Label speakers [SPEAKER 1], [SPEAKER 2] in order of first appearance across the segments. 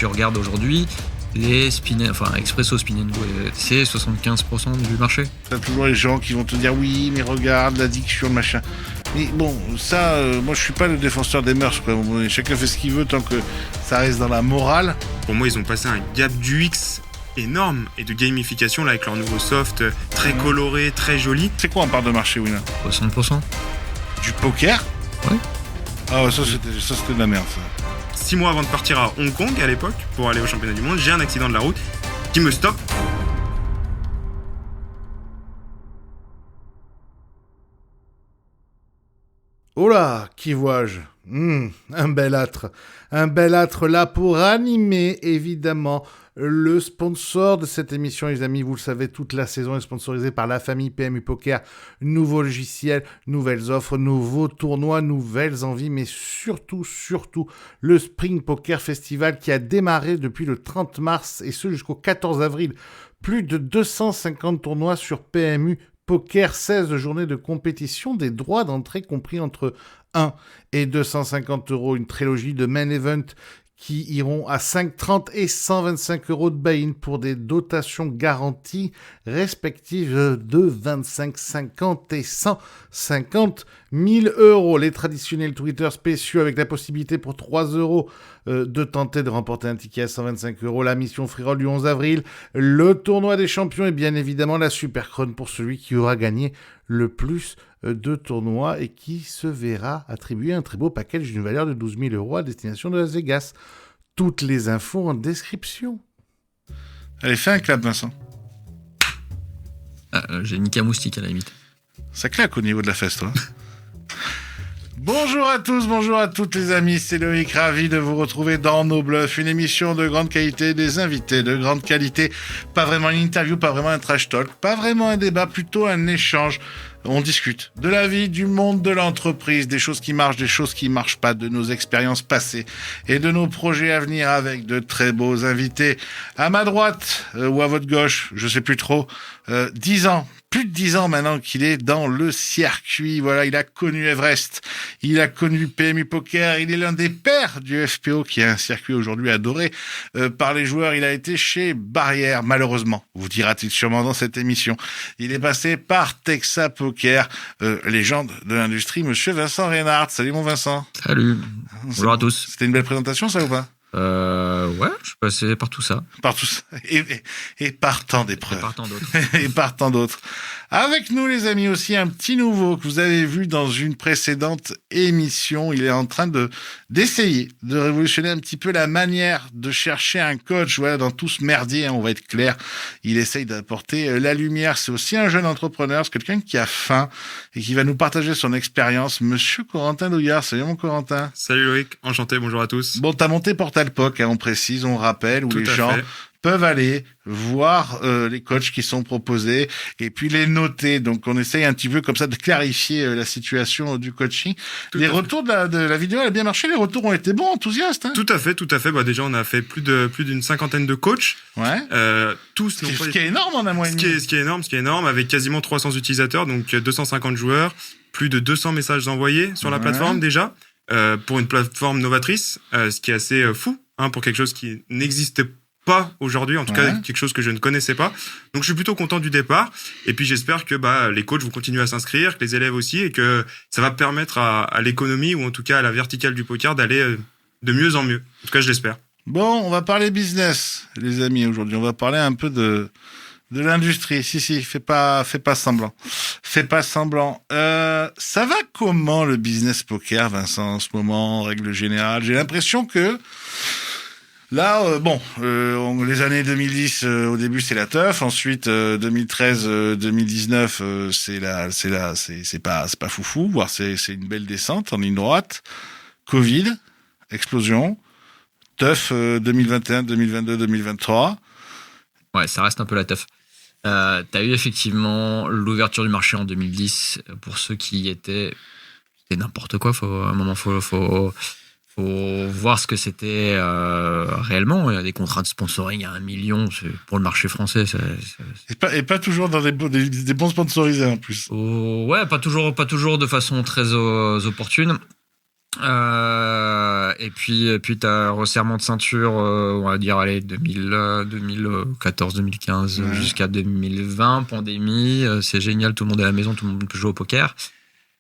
[SPEAKER 1] tu regardes aujourd'hui, Expresso Spin & Go, c'est 75% du marché.
[SPEAKER 2] T'as toujours les gens qui vont te dire oui, mais regarde l'addiction, le machin. Mais bon, ça, moi je suis pas le défenseur des mœurs, quoi. Chacun fait ce qu'il veut tant que ça reste dans la morale.
[SPEAKER 3] Pour moi, ils ont passé un gap d'UX énorme et de gamification là avec leur nouveau soft très coloré, très joli.
[SPEAKER 2] C'est quoi en part de marché, Winner ?
[SPEAKER 1] 60%.
[SPEAKER 2] Du poker ?
[SPEAKER 1] Ouais.
[SPEAKER 2] Ah ouais, ça c'était de la merde, ça.
[SPEAKER 3] 6 mois avant de partir à Hong Kong à l'époque pour aller au championnat du monde, j'ai un accident de la route qui me stoppe.
[SPEAKER 2] Oh là, qui vois-je ? Un bel âtre. Un bel âtre là pour animer, évidemment, le sponsor de cette émission, les amis. Vous le savez, toute la saison est sponsorisée par la famille PMU Poker. Nouveau logiciel, nouvelles offres, nouveaux tournois, nouvelles envies, mais surtout, le Spring Poker Festival qui a démarré depuis le 30 mars et ce jusqu'au 14 avril. Plus de 250 tournois sur PMU Poker, 16 journées de compétition, des droits d'entrée compris entre 1 et 250 €, une trilogie de main event qui iront à 5, 30 et 125 € de buy-in pour des dotations garanties respectives de 25, 50 et 150 000 €. Les traditionnels Twitter spéciaux avec la possibilité pour 3 € de tenter de remporter un ticket à 125 €. La mission free roll du 11 avril. Le tournoi des champions et bien évidemment la Super Crown pour celui qui aura gagné le plus de tournois et qui se verra attribuer un très beau package d'une valeur de 12 000 € à destination de Las Vegas. Toutes les infos en description. Allez, fais un clap, Vincent.
[SPEAKER 1] J'ai niqué un moustique à la limite.
[SPEAKER 2] Ça claque au niveau de la fesse, toi. Bonjour à tous, bonjour à toutes les amis, c'est Loïc, ravi de vous retrouver dans Nos Bluffs, une émission de grande qualité, des invités de grande qualité, pas vraiment une interview, pas vraiment un trash talk, pas vraiment un débat, plutôt un échange. On discute de la vie, du monde, de l'entreprise, des choses qui marchent, des choses qui marchent pas, de nos expériences passées et de nos projets à venir avec de très beaux invités. À ma droite ou à votre gauche, je sais plus trop, 10 ans. Plus de 10 ans maintenant qu'il est dans le circuit. Voilà, il a connu Everest, il a connu PMU Poker, il est l'un des pères du FPO, qui est un circuit aujourd'hui adoré par les joueurs. Il a été chez Barrière, malheureusement, vous dira-t-il sûrement dans cette émission. Il est passé par Texa Poker, légende de l'industrie, monsieur Vincent Reynard. Salut mon Vincent.
[SPEAKER 1] Salut. Bonjour à tous.
[SPEAKER 2] C'était une belle présentation, ça ou pas ?
[SPEAKER 1] Ouais, je suis passé par tout ça.
[SPEAKER 2] Par tout ça. Et par tant d'épreuves.
[SPEAKER 1] Et par tant d'autres.
[SPEAKER 2] Et par tant d'autres. Avec nous, les amis, aussi un petit nouveau que vous avez vu dans une précédente émission. Il est en train d'essayer de révolutionner un petit peu la manière de chercher un coach. Voilà, dans tout ce merdier, on va être clair. Il essaye d'apporter la lumière. C'est aussi un jeune entrepreneur. C'est quelqu'un qui a faim et qui va nous partager son expérience. Monsieur Corentin Douillard. Salut mon Corentin.
[SPEAKER 3] Salut Loïc, enchanté, bonjour à tous.
[SPEAKER 2] Bon, t'as monté Portal Poc, on précise, on rappelle, où
[SPEAKER 3] Tout
[SPEAKER 2] les
[SPEAKER 3] à
[SPEAKER 2] gens
[SPEAKER 3] fait.
[SPEAKER 2] peuvent aller voir les coachs qui sont proposés et puis les noter. Donc, on essaye un petit peu comme ça de clarifier la situation du coaching. Les retours de la vidéo, elle a bien marché. Les retours ont été bons, enthousiastes. Hein.
[SPEAKER 3] Tout à fait. Bah, déjà, on a fait plus d'une cinquantaine de coachs.
[SPEAKER 2] Ouais.
[SPEAKER 3] Tous
[SPEAKER 2] Ce qui est énorme en un mois et demi.
[SPEAKER 3] Ce qui est énorme, avec quasiment 300 utilisateurs, donc 250 joueurs, plus de 200 messages envoyés sur la plateforme déjà. Pour une plateforme novatrice, ce qui est assez fou, hein, pour quelque chose qui n'existait pas aujourd'hui, en tout cas quelque chose que je ne connaissais pas. Donc je suis plutôt content du départ, et puis j'espère que les coachs vont continuer à s'inscrire, que les élèves aussi, et que ça va permettre à l'économie, ou en tout cas à la verticale du poker, d'aller de mieux en mieux. En tout cas, je l'espère. Bon,
[SPEAKER 2] on va parler business, les amis, aujourd'hui. On va parler un peu de l'industrie. Si, fais pas semblant. Fais pas semblant. Ça va comment le business poker, Vincent, en ce moment, en règle générale? J'ai l'impression que là, les années 2010, au début, c'est la teuf. Ensuite, 2013, 2019, c'est pas foufou, voire c'est une belle descente en ligne droite. Covid, explosion. Teuf, 2021, 2022, 2023.
[SPEAKER 1] Ouais, ça reste un peu la teuf. T'as eu effectivement l'ouverture du marché en 2010 pour ceux qui y étaient. C'était n'importe quoi. À un moment, faut voir ce que c'était réellement. Il y a des contrats de sponsoring à 1 million pour le marché français.
[SPEAKER 2] Et pas toujours dans des bons sponsorisés en plus.
[SPEAKER 1] Ouais, pas toujours de façon très opportune. Et puis tu as resserrement de ceinture, on va dire, allez, 2014-2015
[SPEAKER 2] Ouais.
[SPEAKER 1] jusqu'à 2020, pandémie, c'est génial, tout le monde est à la maison, tout le monde peut jouer au poker.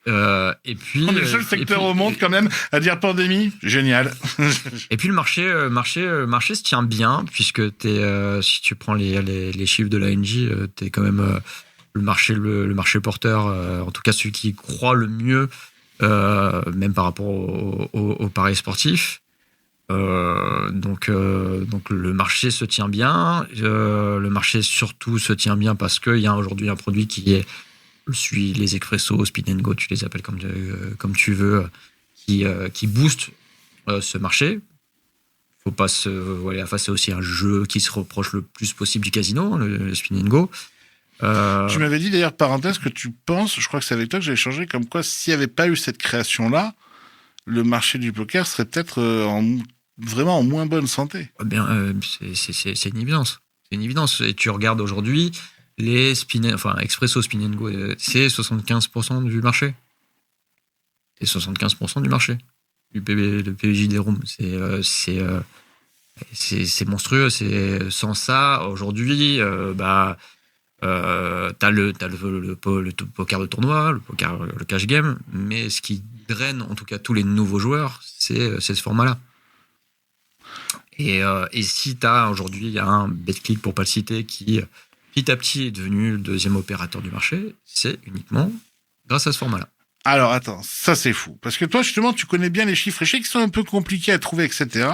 [SPEAKER 1] Et puis,
[SPEAKER 2] On est le seul secteur au monde quand même à dire pandémie. Génial.
[SPEAKER 1] Et puis le marché se tient bien, puisque si tu prends les chiffres de l'ANJ, t'es quand même le marché porteur, en tout cas celui qui croît le mieux, même par rapport au paris sportif. Donc le marché se tient bien. Le marché surtout se tient bien parce qu'il y a aujourd'hui un produit qui suit les expressos, spin and go, tu les appelles comme tu veux, qui booste ce marché. Faut pas se voiler la face, c'est aussi un jeu qui se reproche le plus possible du casino, le spin and go.
[SPEAKER 2] Tu m'avais dit d'ailleurs, parenthèse, que tu penses, je crois que c'est avec toi que j'avais échangé, comme quoi s'il n'y avait pas eu cette création-là, le marché du poker serait peut-être vraiment en moins bonne santé.
[SPEAKER 1] C'est une évidence. C'est une évidence. Et tu regardes aujourd'hui, les Expresso Spin and Go, c'est 75% du marché. C'est 75% du marché. Le PBJ des rooms. C'est monstrueux. Sans ça, aujourd'hui, t'as le poker de tournoi, le cash game, mais ce qui draine en tout cas tous les nouveaux joueurs, c'est ce format-là. Et si t'as aujourd'hui un BetClick, pour pas le citer, qui petit à petit est devenu le deuxième opérateur du marché, c'est uniquement grâce à ce format-là.
[SPEAKER 2] Alors attends, ça c'est fou. Parce que toi justement, tu connais bien les chiffres et je sais qu'ils sont un peu compliqués à trouver, etc.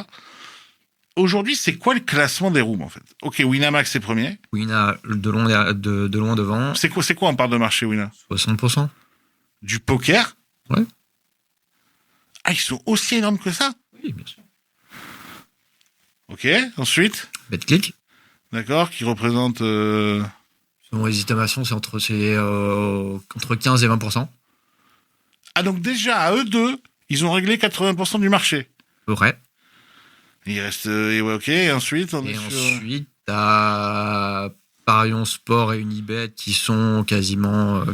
[SPEAKER 2] Aujourd'hui, c'est quoi le classement des rooms en fait? Ok, Winamax c'est premier.
[SPEAKER 1] Wina de loin devant.
[SPEAKER 2] C'est quoi en part de marché, Wina?
[SPEAKER 1] 60%.
[SPEAKER 2] Du poker?
[SPEAKER 1] Ouais.
[SPEAKER 2] Ah, ils sont aussi énormes que ça?
[SPEAKER 1] Oui, bien sûr.
[SPEAKER 2] Ok, ensuite?
[SPEAKER 1] BetClick.
[SPEAKER 2] D'accord, qui représente...
[SPEAKER 1] Selon les estimations, c'est entre 15 et 20%.
[SPEAKER 2] Ah, donc déjà, à eux deux, ils ont réglé 80% du marché.
[SPEAKER 1] Vrai.
[SPEAKER 2] Il reste... ouais, ok, et ensuite...
[SPEAKER 1] Ensuite, t'as Parion Sport et Unibet qui sont quasiment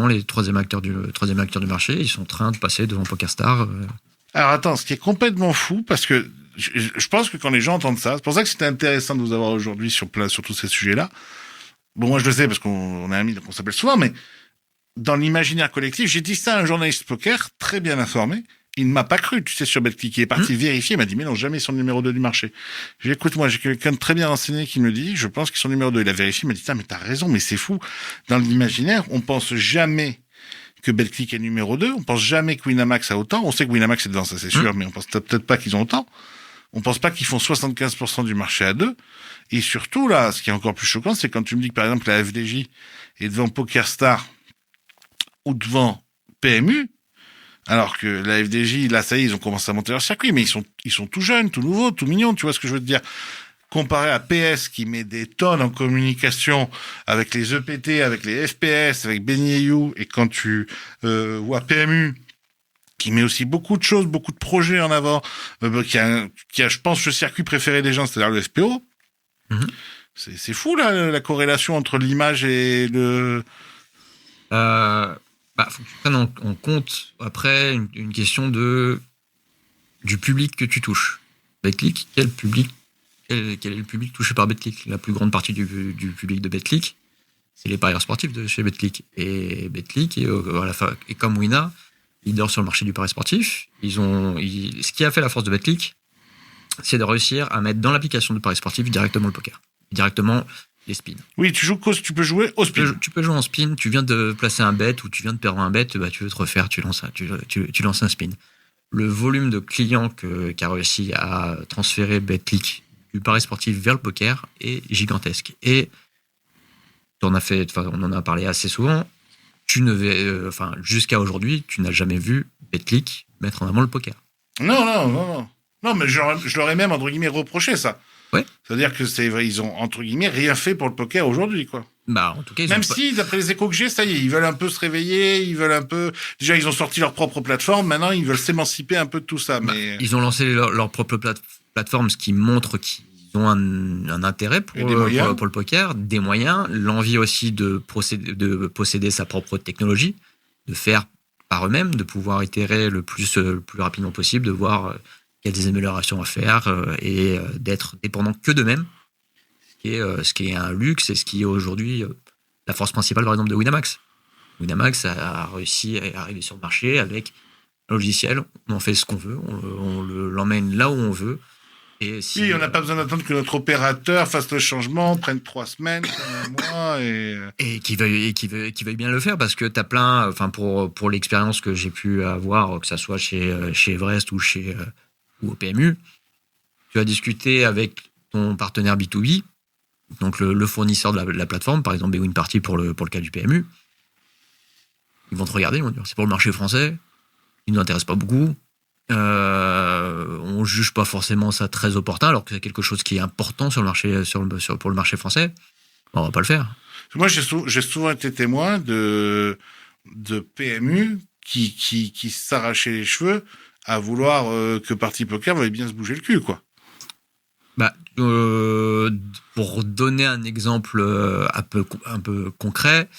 [SPEAKER 1] les troisième acteurs du marché. Ils sont en train de passer devant PokerStar.
[SPEAKER 2] Alors attends, ce qui est complètement fou, parce que je pense que quand les gens entendent ça, c'est pour ça que c'était intéressant de vous avoir aujourd'hui sur tous ces sujets-là. Bon, moi je le sais parce qu'on est amis, donc on s'appelle souvent, mais dans l'imaginaire collectif, j'ai dit ça à un journaliste poker très bien informé. Il ne m'a pas cru, tu sais, sur BetClick. Il est parti vérifier, il m'a dit, mais non, jamais ils sont numéro 2 du marché. Je lui ai dit, écoute, moi, j'ai quelqu'un de très bien renseigné qui me dit, je pense qu'ils sont numéro 2. Il a vérifié, il m'a dit, mais t'as raison, mais c'est fou. Dans l'imaginaire, on pense jamais que BetClick est numéro 2. On pense jamais que Winamax a autant. On sait que Winamax est devant, ça c'est sûr, mais on pense peut-être pas qu'ils ont autant. On pense pas qu'ils font 75% du marché à deux. Et surtout, là, ce qui est encore plus choquant, c'est quand tu me dis que, par exemple, la FDJ est devant PokerStar ou devant PMU, alors que la FDJ, là, ça y est, ils ont commencé à monter leur circuit, mais ils sont tout jeunes, tout nouveaux, tout mignons, tu vois ce que je veux te dire? Comparé à PS, qui met des tonnes en communication avec les EPT, avec les FPS, avec Benny, et quand tu vois PMU, qui met aussi beaucoup de choses, beaucoup de projets en avant, qui a, je pense, le circuit préféré des gens, c'est-à-dire le FPO.
[SPEAKER 1] Mm-hmm.
[SPEAKER 2] C'est fou, là, la corrélation entre l'image et le...
[SPEAKER 1] Faut que tu prennes en compte, après, une question du public que tu touches. BetClick, quel est le public touché par BetClick? La plus grande partie du public de BetClick, c'est les parieurs sportifs de chez BetClick. Et BetClick est comme Wina, leader sur le marché du pari sportif. Ce qui a fait la force de BetClick, c'est de réussir à mettre dans l'application de pari sportif directement le poker. Directement les spins.
[SPEAKER 2] Oui, tu peux jouer au spin.
[SPEAKER 1] Tu peux jouer en spin, tu viens de placer un bet ou tu viens de perdre un bet, tu veux te refaire, tu lances un spin. Le volume de clients qu'a réussi à transférer BetClick du pari sportif vers le poker est gigantesque. Et on en a parlé assez souvent. Jusqu'à aujourd'hui, tu n'as jamais vu BetClick mettre en avant le poker.
[SPEAKER 2] Non. Non, mais je leur ai même, entre guillemets, reproché ça.
[SPEAKER 1] Ouais.
[SPEAKER 2] C'est-à-dire que ils ont, entre guillemets, rien fait pour le poker aujourd'hui, quoi.
[SPEAKER 1] En tout cas,
[SPEAKER 2] même si, d'après les échos que j'ai, ça y est, ils veulent un peu se réveiller, déjà, ils ont sorti leur propre plateforme, maintenant, ils veulent s'émanciper un peu de tout ça, mais...
[SPEAKER 1] Ils ont lancé leur propre plateforme, ce qui montre qu'ils ont un intérêt pour le poker, des moyens, l'envie aussi de posséder sa propre technologie, de faire par eux-mêmes, de pouvoir itérer le plus rapidement possible, de voir qu'il y a des améliorations à faire et d'être dépendants que d'eux-mêmes, ce qui est un luxe et ce qui est aujourd'hui la force principale, par exemple, de Winamax. Winamax a réussi à arriver sur le marché avec un logiciel, on en fait ce qu'on veut, on l'emmène là où on veut. Et si,
[SPEAKER 2] oui, on n'a pas besoin d'attendre que notre opérateur fasse le changement, prenne 3 semaines, un mois
[SPEAKER 1] et qu'il veuille bien le faire, parce que t'as plein, enfin pour l'expérience que j'ai pu avoir, que ça soit chez Everest ou ou au PMU, tu vas discuter avec ton partenaire B2B, donc le fournisseur de la plateforme, par exemple Bwin Party pour le cas du PMU. Ils vont te regarder, ils vont te dire c'est pour le marché français, il ne nous intéresse pas beaucoup. On juge pas forcément ça très opportun, alors que c'est quelque chose qui est important sur le marché, pour le marché français. On va pas le faire.
[SPEAKER 2] Moi, j'ai souvent été témoin de PMU qui s'arrachaient les cheveux à vouloir que Party Poker veuille bien se bouger le cul, quoi.
[SPEAKER 1] Pour donner un exemple un peu concret,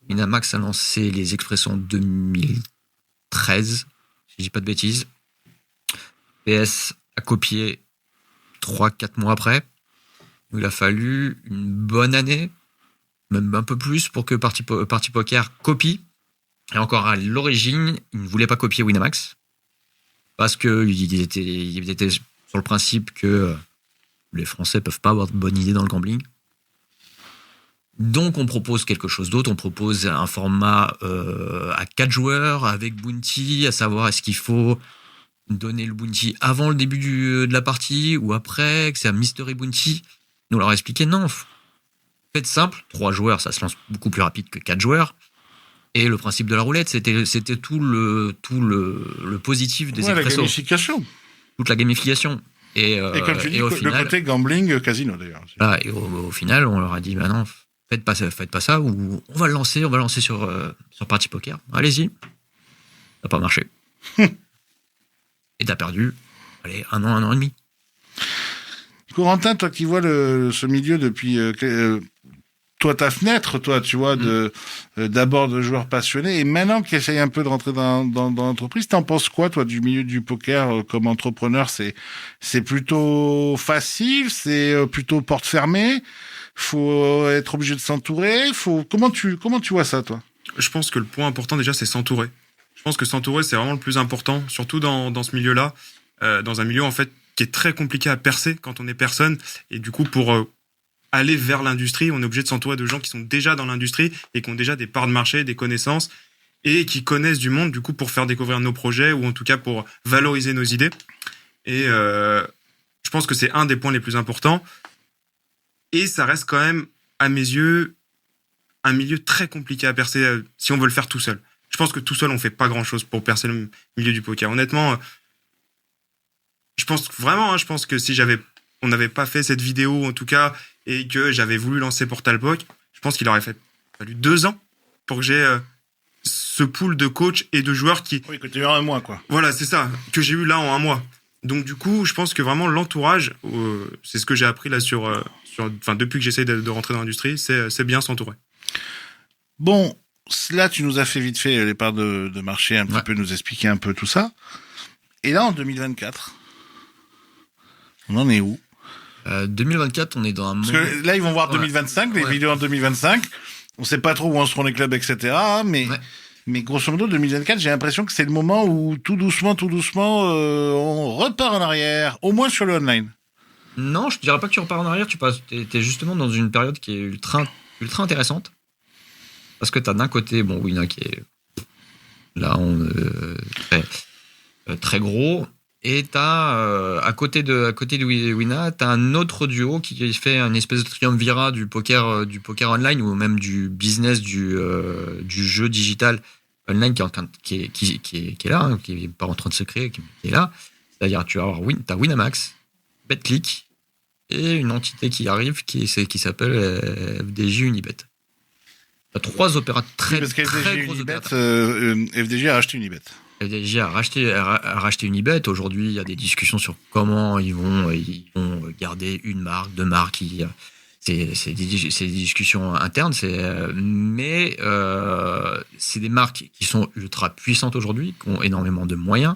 [SPEAKER 1] Winamax a lancé les expressions en 2013, si je dis pas de bêtises. PS a copié 3-4 mois après. Il a fallu une bonne année, même un peu plus, pour que Party Poker copie. Et encore à l'origine, ils ne voulaient pas copier Winamax, parce qu'ils étaient sur le principe que les Français peuvent pas avoir de bonne idée dans le gambling. Donc on propose quelque chose d'autre, on propose un format à 4 joueurs avec bounty, à savoir est-ce qu'il faut donner le bounty avant le début de la partie ou après, que c'est un mystery bounty. Nous leur expliquer non, faites simple, 3 joueurs ça se lance beaucoup plus rapide que 4 joueurs. Et le principe de la roulette, c'était tout le positif des expressos.
[SPEAKER 2] La gamification.
[SPEAKER 1] Toute la gamification. Et
[SPEAKER 2] comme tu dis,
[SPEAKER 1] au
[SPEAKER 2] le
[SPEAKER 1] final,
[SPEAKER 2] côté gambling casino d'ailleurs.
[SPEAKER 1] Voilà, et au final, on leur a dit, bah non, faites pas ça, ou on va le lancer sur Party Poker. Allez-y. Ça n'a pas marché. Et t'as perdu, allez, 1 an et demi.
[SPEAKER 2] Corentin, toi qui vois ce milieu depuis... toi, ta fenêtre, toi, tu vois, d'abord de joueurs passionnés, et maintenant qui essayent un peu de rentrer dans l'entreprise, t'en penses quoi, toi, du milieu du poker comme entrepreneur? C'est plutôt facile, c'est plutôt porte fermée, faut être obligé de s'entourer, comment tu vois ça, toi?
[SPEAKER 3] Je pense que le point important déjà, c'est s'entourer. Je pense que s'entourer, c'est vraiment le plus important, surtout dans ce milieu-là, dans un milieu en fait qui est très compliqué à percer quand on est personne, et du coup pour aller vers l'industrie, on est obligé de s'entourer de gens qui sont déjà dans l'industrie et qui ont déjà des parts de marché, des connaissances et qui connaissent du monde, du coup, pour faire découvrir nos projets ou en tout cas pour valoriser nos idées. Et je pense que c'est un des points les plus importants. Et ça reste quand même, à mes yeux, un milieu très compliqué à percer si on veut le faire tout seul. Je pense que tout seul, on fait pas grand-chose pour percer le milieu du poker. Honnêtement, je pense que si on n'avait pas fait cette vidéo, en tout cas, et que j'avais voulu lancer Portal Poker, je pense qu'il aurait fallu 2 ans pour que j'ai ce pool de coachs et de joueurs qui...
[SPEAKER 2] Oui, que tu as eu en 1 mois, quoi.
[SPEAKER 3] Voilà, c'est ça, que j'ai eu là en 1 mois. Donc du coup, je pense que vraiment l'entourage, c'est ce que j'ai appris là depuis que j'essaie de rentrer dans l'industrie, c'est bien s'entourer.
[SPEAKER 2] Bon, là, tu nous as fait vite fait les parts de marché, un petit peu nous expliquer un peu tout ça. Et là, en 2024, on en est où?
[SPEAKER 1] 2024, on est dans un moment...
[SPEAKER 2] Parce que là, ils vont voir 2025, les vidéos en 2025. On sait pas trop où en seront les clubs, etc. Mais grosso modo, 2024, j'ai l'impression que c'est le moment où tout doucement, on repart en arrière, au moins sur le online.
[SPEAKER 1] Non, je te dirais pas que tu repars en arrière. T'es justement dans une période qui est ultra intéressante. Parce que t'as d'un côté, Wina qui est là, très gros. Et t'as, à côté de Wina, t'as un autre duo qui fait une espèce de triumvirat du poker online ou même du business du jeu digital online qui est là, hein, qui est pas en train de se créer, qui est là. C'est-à-dire, t'as Winamax, BetClick et une entité qui arrive qui s'appelle FDJ Unibet. T'as 3 opérateurs très gros opérateurs.
[SPEAKER 2] FDJ a racheté Unibet.
[SPEAKER 1] FDJ a racheté Unibet. Aujourd'hui, il y a des discussions sur comment ils vont garder une marque, 2 marques. c'est des discussions internes, mais c'est des marques qui sont ultra puissantes aujourd'hui, qui ont énormément de moyens,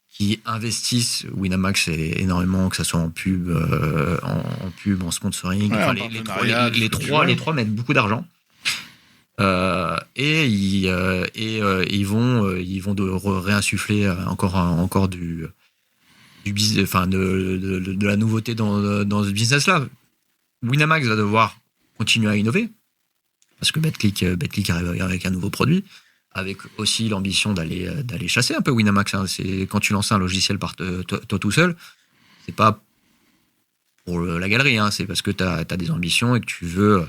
[SPEAKER 1] qui investissent. Winamax énormément, que ce soit en pub, en sponsoring.
[SPEAKER 2] Ouais,
[SPEAKER 1] Enfin, les trois mettent beaucoup d'argent. Et ils vont réinsuffler encore du business, enfin de la nouveauté dans ce business-là. Winamax va devoir continuer à innover parce que BetClick arrive avec un nouveau produit, avec aussi l'ambition d'aller chasser un peu Winamax. Hein. C'est quand tu lances un logiciel par toi tout seul, c'est pas pour la galerie, hein. C'est parce que tu as des ambitions et que tu veux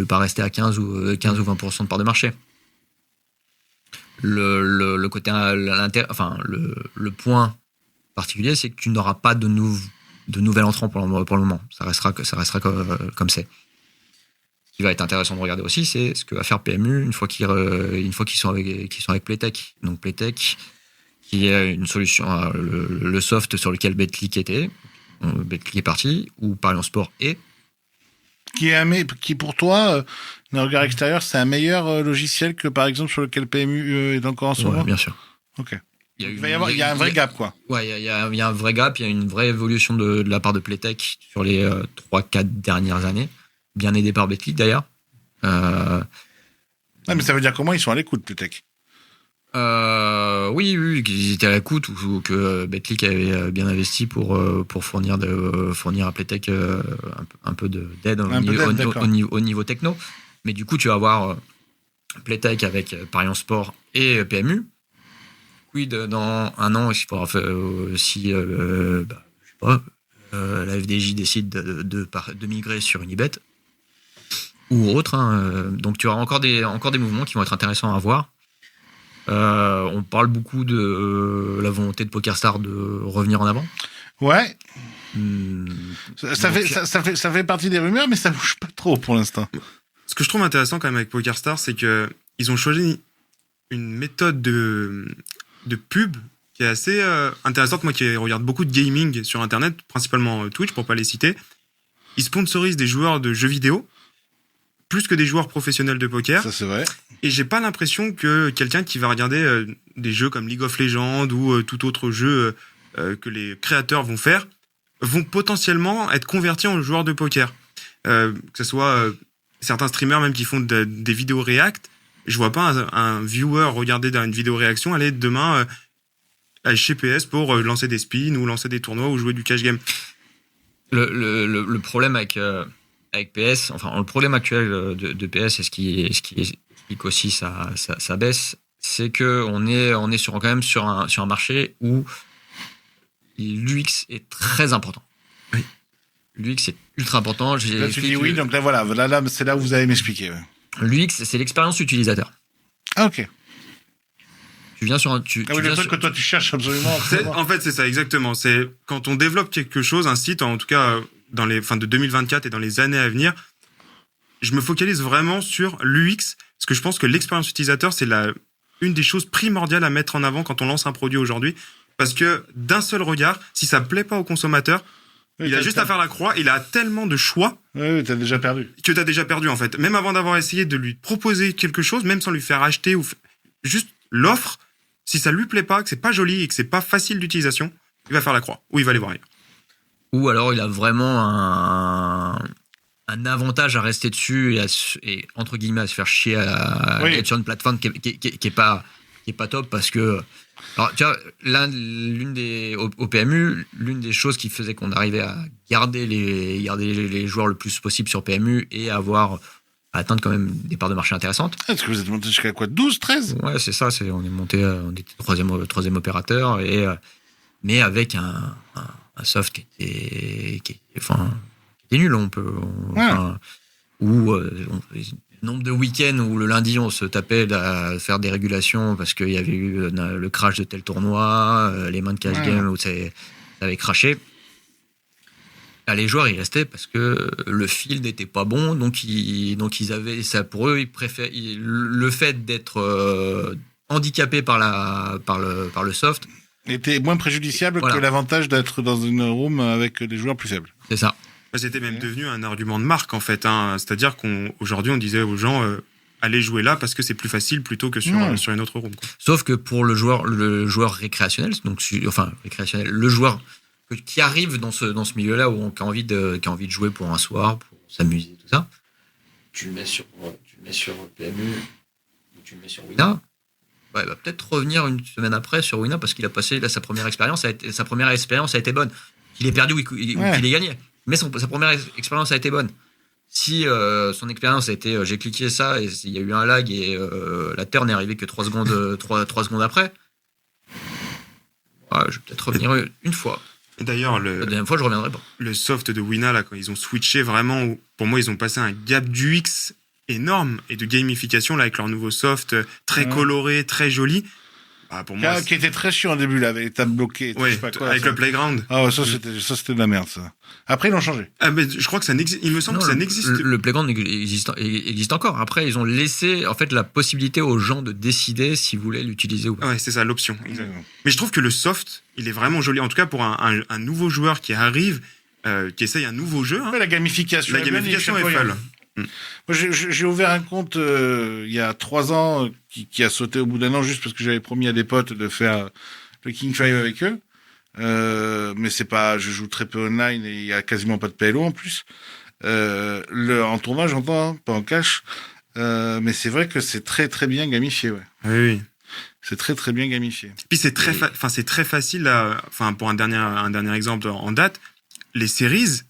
[SPEAKER 1] pas rester à 15 ou 20% de part de marché. Le côté le point particulier, c'est que tu n'auras pas de nouvel entrant pour le moment. Ça restera comme c'est. Ce qui va être intéressant de regarder aussi, c'est ce que va faire PMU une fois qu'ils sont avec Playtech. Donc Playtech, qui est une solution, le soft sur lequel BetClick était. BetClick est parti, ou Parions Sport est.
[SPEAKER 2] Qui pour toi, d'un regard extérieur, c'est un meilleur logiciel que par exemple sur lequel PMU est encore en ce moment.
[SPEAKER 1] Bien sûr.
[SPEAKER 2] Ok. Il y a un vrai gap, quoi.
[SPEAKER 1] Ouais, il y a un vrai gap, il y a une vraie évolution de la part de Playtech sur les 3-4 dernières années, bien aidé par BetClick d'ailleurs.
[SPEAKER 2] Mais ça veut dire comment ils sont à l'écoute, Playtech.
[SPEAKER 1] Oui, qu'ils étaient à l'écoute ou que BetClick avait bien investi pour fournir à Playtech un peu d'aide au niveau techno. Mais du coup, tu vas avoir Playtech avec Parions Sport et PMU. Dans un an, il faudra si la FDJ décide de migrer sur Unibet ou autre. Hein. Donc tu auras encore des mouvements qui vont être intéressants à voir. On parle beaucoup de la volonté de PokerStars de revenir en avant.
[SPEAKER 2] Ouais. Ça fait partie des rumeurs, mais ça bouge pas trop pour l'instant.
[SPEAKER 3] Ce que je trouve intéressant quand même avec PokerStars, c'est que ils ont choisi une méthode de pub qui est assez intéressante. Moi qui regarde beaucoup de gaming sur Internet, principalement Twitch pour pas les citer, ils sponsorisent des joueurs de jeux vidéo plus que des joueurs professionnels de poker.
[SPEAKER 2] Ça, c'est vrai.
[SPEAKER 3] Et j'ai pas l'impression que quelqu'un qui va regarder des jeux comme League of Legends ou tout autre jeu que les créateurs vont faire, vont potentiellement être convertis en joueurs de poker. Que ce soit certains streamers même qui font des vidéos react, je vois pas un viewer regarder une vidéo réaction aller demain chez PS pour lancer des spins ou lancer des tournois ou jouer du cash game.
[SPEAKER 1] Le problème avec PS, enfin le problème actuel de PS et ce qui explique aussi sa baisse, c'est que on est quand même sur un marché où l'UX est très important.
[SPEAKER 3] Oui.
[SPEAKER 1] L'UX est ultra important.
[SPEAKER 2] Là tu dis oui, donc là voilà, là c'est là où vous allez m'expliquer. Ouais.
[SPEAKER 1] L'UX, c'est l'expérience utilisateur.
[SPEAKER 2] Ah ok.
[SPEAKER 1] Tu viens sur un...
[SPEAKER 2] le truc que toi tu cherches absolument.
[SPEAKER 3] En fait c'est ça exactement. C'est quand on développe quelque chose, un site, en tout cas dans les fins de 2024 et dans les années à venir, je me focalise vraiment sur l'UX parce que je pense que l'expérience utilisateur c'est une des choses primordiales à mettre en avant quand on lance un produit aujourd'hui, parce que d'un seul regard, si ça plaît pas au consommateur, il a juste à faire la croix. Il a tellement de choix.
[SPEAKER 2] Oui, t'as déjà perdu.
[SPEAKER 3] Que t'as déjà perdu en fait. Même avant d'avoir essayé de lui proposer quelque chose, même sans lui faire acheter ou juste l'offre, si ça lui plaît pas, que c'est pas joli et que c'est pas facile d'utilisation, il va faire la croix ou il va aller voir ailleurs. Ou
[SPEAKER 1] alors il a vraiment un avantage à rester dessus et entre guillemets à se faire chier à être sur une plateforme qui est pas top, parce que alors tu vois au PMU, l'une des choses qui faisait qu'on arrivait à garder les joueurs le plus possible sur PMU et à atteindre quand même des parts de marché intéressantes.
[SPEAKER 2] Est-ce que vous êtes monté jusqu'à quoi, 12, 13 ?
[SPEAKER 1] Ouais, c'est ça, on était troisième opérateur mais avec un soft qui était nul, nombre de week-ends où le lundi on se tapait à faire des régulations parce qu'il y avait eu le crash de tel tournoi, les mains de cash game où ça avait crashé. Là, les joueurs ils restaient parce que le field n'était pas bon, donc ils avaient ça pour eux, ils préfèrent le fait d'être handicapé par le soft était
[SPEAKER 2] moins préjudiciable que l'avantage d'être dans une room avec des joueurs plus faibles.
[SPEAKER 1] C'est ça.
[SPEAKER 3] C'était même devenu un argument de marque, en fait. C'est-à-dire qu'aujourd'hui, on disait aux gens, allez jouer là parce que c'est plus facile plutôt que sur une autre room. Quoi.
[SPEAKER 1] Sauf que pour le joueur récréationnel, récréationnel, le joueur qui arrive dans ce milieu-là où on a envie de jouer pour un soir, pour s'amuser, tout ça, tu le mets sur PMU ou tu le mets sur Wina. Il va peut-être revenir une semaine après sur Wina parce qu'il a passé sa première expérience a été bonne. Qu'il ait perdu ou qu'il ait gagné. Mais sa première expérience a été bonne. Si son expérience a été j'ai cliqué ça et il y a eu un lag et la turn n'est arrivée que 3 secondes après, je vais peut-être revenir une fois.
[SPEAKER 3] Et d'ailleurs,
[SPEAKER 1] la deuxième fois, je reviendrai pas.
[SPEAKER 3] Le soft de Wina, là, quand ils ont switché vraiment, pour moi, ils ont passé un gap d'UX énorme et de gamification là, avec leur nouveau soft très coloré, très joli. Pour moi,
[SPEAKER 2] qui était très chiant au début, là, avec les tables bloquées.
[SPEAKER 3] Avec le playground.
[SPEAKER 2] Ça, c'était de la merde, ça. Après, ils l'ont changé.
[SPEAKER 3] Mais je crois que il me semble que ça n'existe pas.
[SPEAKER 1] Le playground existe encore. Après, ils ont laissé en fait la possibilité aux gens de décider s'ils voulaient l'utiliser ou pas.
[SPEAKER 3] Ouais, c'est ça, l'option. Mais je trouve que le soft, il est vraiment joli. En tout cas, pour un nouveau joueur qui arrive, qui essaye un nouveau jeu.
[SPEAKER 2] La gamification
[SPEAKER 3] est folle.
[SPEAKER 2] Moi, j'ai ouvert un compte il y a 3 ans qui a sauté au bout d'un an juste parce que j'avais promis à des potes de faire le King 5 avec eux. Mais c'est pas, je joue très peu online et il y a quasiment pas de PLO en plus. En tournoi, j'entends, pas en cash. Mais c'est vrai que c'est très très bien gamifié, ouais.
[SPEAKER 3] Oui.
[SPEAKER 2] C'est très très bien gamifié.
[SPEAKER 3] Puis c'est très facile. Pour un dernier exemple en date, les series.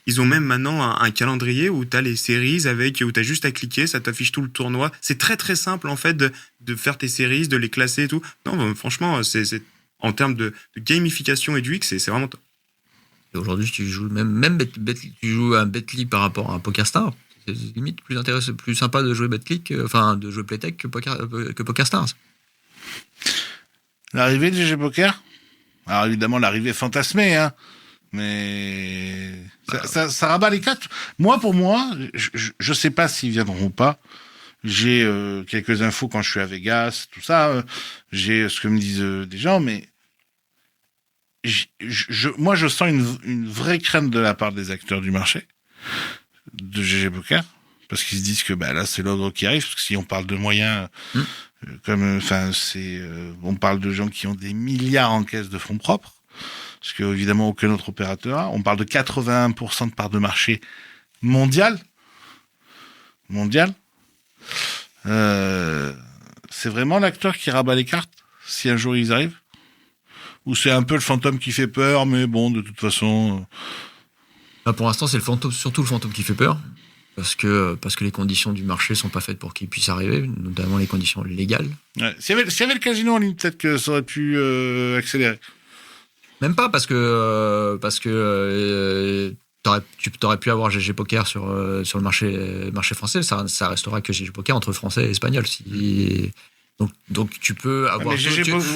[SPEAKER 3] Ils ont même maintenant un calendrier où tu as les séries où tu as juste à cliquer, ça t'affiche tout le tournoi. C'est très très simple en fait de faire tes séries, de les classer et tout. Non, franchement, c'est en termes de gamification et du X, c'est vraiment top.
[SPEAKER 1] Et aujourd'hui, tu joues même tu joues à Betly par rapport à un PokerStars. C'est limite plus intéressant, plus sympa de jouer Betly de jouer Playtech que PokerStars.
[SPEAKER 2] L'arrivée de GG Poker. Alors évidemment, l'arrivée fantasmée, hein. Mais ça rabat les cartes. Pour moi, je sais pas s'ils viendront ou pas. J'ai quelques infos quand je suis à Vegas, tout ça. J'ai ce que me disent des gens, mais moi, je sens une vraie crainte de la part des acteurs du marché de GG Poker, parce qu'ils se disent que là, c'est l'ordre qui arrive. Parce que si on parle de moyens, on parle de gens qui ont des milliards en caisse de fonds propres. Parce que, évidemment, aucun autre opérateur a. On parle de 81% de part de marché mondial. C'est vraiment l'acteur qui rabat les cartes, si un jour ils arrivent? Ou c'est un peu le fantôme qui fait peur, mais bon, de toute façon...
[SPEAKER 1] Pour l'instant, c'est surtout le fantôme qui fait peur. Parce que les conditions du marché sont pas faites pour qu'il puisse arriver, notamment les conditions légales.
[SPEAKER 2] Ouais. S'il y avait le casino en ligne, peut-être que ça aurait pu accélérer.
[SPEAKER 1] Même pas parce que t'aurais pu avoir GG Poker sur le marché français, ça restera que GG Poker entre français et espagnol. Donc tu peux avoir.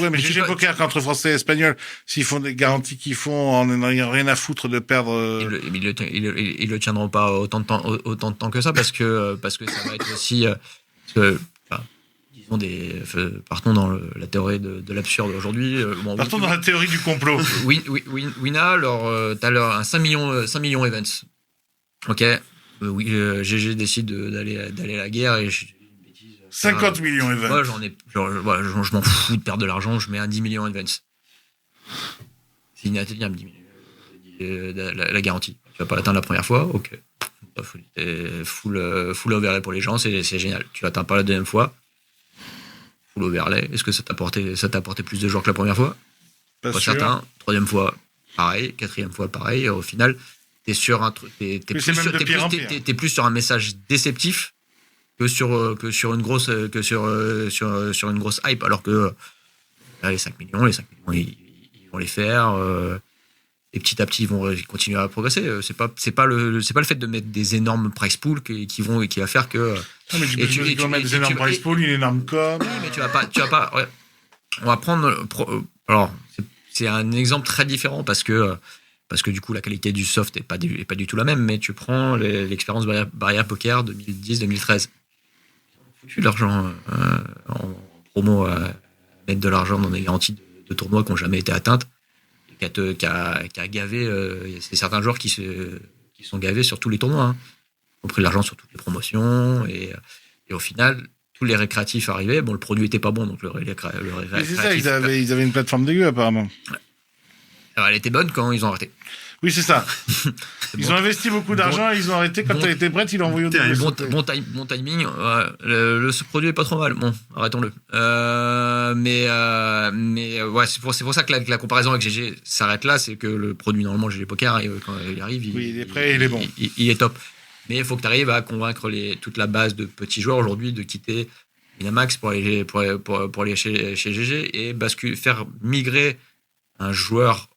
[SPEAKER 2] Mais GG Poker qu'entre français et espagnol, s'ils font des garanties qu'ils font en n'ayant rien à foutre de perdre.
[SPEAKER 1] Ils le tiendront pas autant de temps que ça parce que ça va être aussi. Partons dans la théorie de l'absurde aujourd'hui.
[SPEAKER 2] Partons dans la théorie du complot.
[SPEAKER 1] Wina, t'as un 5 millions events. Ok. GG décide d'aller à la guerre et
[SPEAKER 2] 50 millions events.
[SPEAKER 1] Moi, je m'en fous de perdre de l'argent, je mets un 10 millions events. C'est inatteignable, 10 millions. La garantie. Tu vas pas l'atteindre la première fois, ok. Full overlay pour les gens, c'est génial. Tu l'atteins pas la deuxième fois. Full overlay. Est-ce que ça t'a apporté plus de joueurs que la première fois?
[SPEAKER 2] Pas sûr.
[SPEAKER 1] Certain. Troisième fois, pareil. Quatrième fois, pareil. Au final, t'es sur un truc. T'es plus sur un message déceptif que sur une grosse hype. Alors que les 5 millions, ils vont les faire. Et petit à petit, ils vont continuer à progresser. C'est pas le fait de mettre des énormes price pools qui va faire que.
[SPEAKER 2] Non, mais tu vas mettre des énormes price pools, une énorme com.
[SPEAKER 1] Mais tu vas pas. Ouais. On va prendre. Alors, c'est un exemple très différent parce que du coup, la qualité du soft est pas du tout la même. Mais tu prends l'expérience Barrière Poker 2010-2013. Ils ont foutu de l'argent en promo à mettre de l'argent dans des garanties de tournois qui n'ont jamais été atteintes. Qui a gavé, c'est certains joueurs qui qui sont gavés sur tous les tournois. Hein. Ils ont pris de l'argent sur toutes les promotions et au final, tous les récréatifs arrivaient. Bon, le produit était pas bon, donc le récréatif.
[SPEAKER 2] Mais c'est ça, ils avaient une plateforme dégueu apparemment.
[SPEAKER 1] Alors, elle était bonne quand ils ont arrêté.
[SPEAKER 2] Oui, c'est ça. Ils ont investi beaucoup d'argent, ils ont arrêté. Quand elle était prête, ils l'ont envoyé au
[SPEAKER 1] bon timing. Ce produit est pas trop mal. Bon, arrêtons-le. Mais ouais, c'est pour ça que la comparaison avec GG s'arrête là. C'est que le produit, normalement, GG Poker, quand il arrive,
[SPEAKER 2] il est prêt, il est bon.
[SPEAKER 1] Il est top. Mais il faut que tu arrives à convaincre toute la base de petits joueurs aujourd'hui de quitter Winamax pour aller chez GG et faire migrer un joueur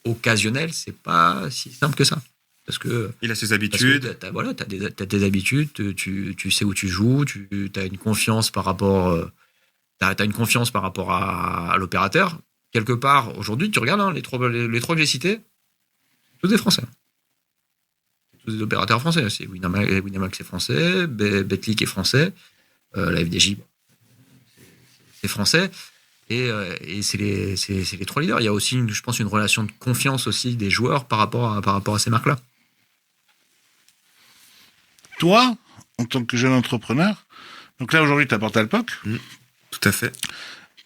[SPEAKER 1] occasionnel, c'est pas si simple que ça. Parce que
[SPEAKER 3] il a ses habitudes.
[SPEAKER 1] T'as tes habitudes, tu sais où tu joues, t'as une confiance par rapport, t'as une confiance par rapport à l'opérateur. Quelque part, aujourd'hui, tu regardes les trois que j'ai cités, tous des Français. Tous des opérateurs français. C'est Winamax est français, Betclic est français, la FDJ c'est français. Et c'est les trois leaders. Il y a aussi, je pense, une relation de confiance aussi des joueurs par rapport à ces marques-là.
[SPEAKER 2] Toi, en tant que jeune entrepreneur, donc là aujourd'hui tu as Portalpoc.
[SPEAKER 3] Tout à fait.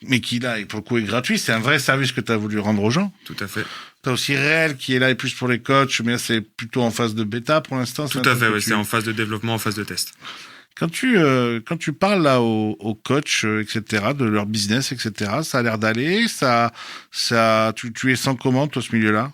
[SPEAKER 2] Mais qui là, pour le coup, est gratuit. C'est un vrai service que tu as voulu rendre aux gens.
[SPEAKER 3] Tout à fait.
[SPEAKER 2] Tu as aussi Réel qui est là et plus pour les coachs, mais là c'est plutôt en phase de bêta pour l'instant.
[SPEAKER 3] Tout à fait, oui. C'est en phase de développement, en phase de test.
[SPEAKER 2] Quand tu parles là aux coachs, etc., de leur business, etc., ça a l'air d'aller, tu les sens comment, toi, ce milieu-là?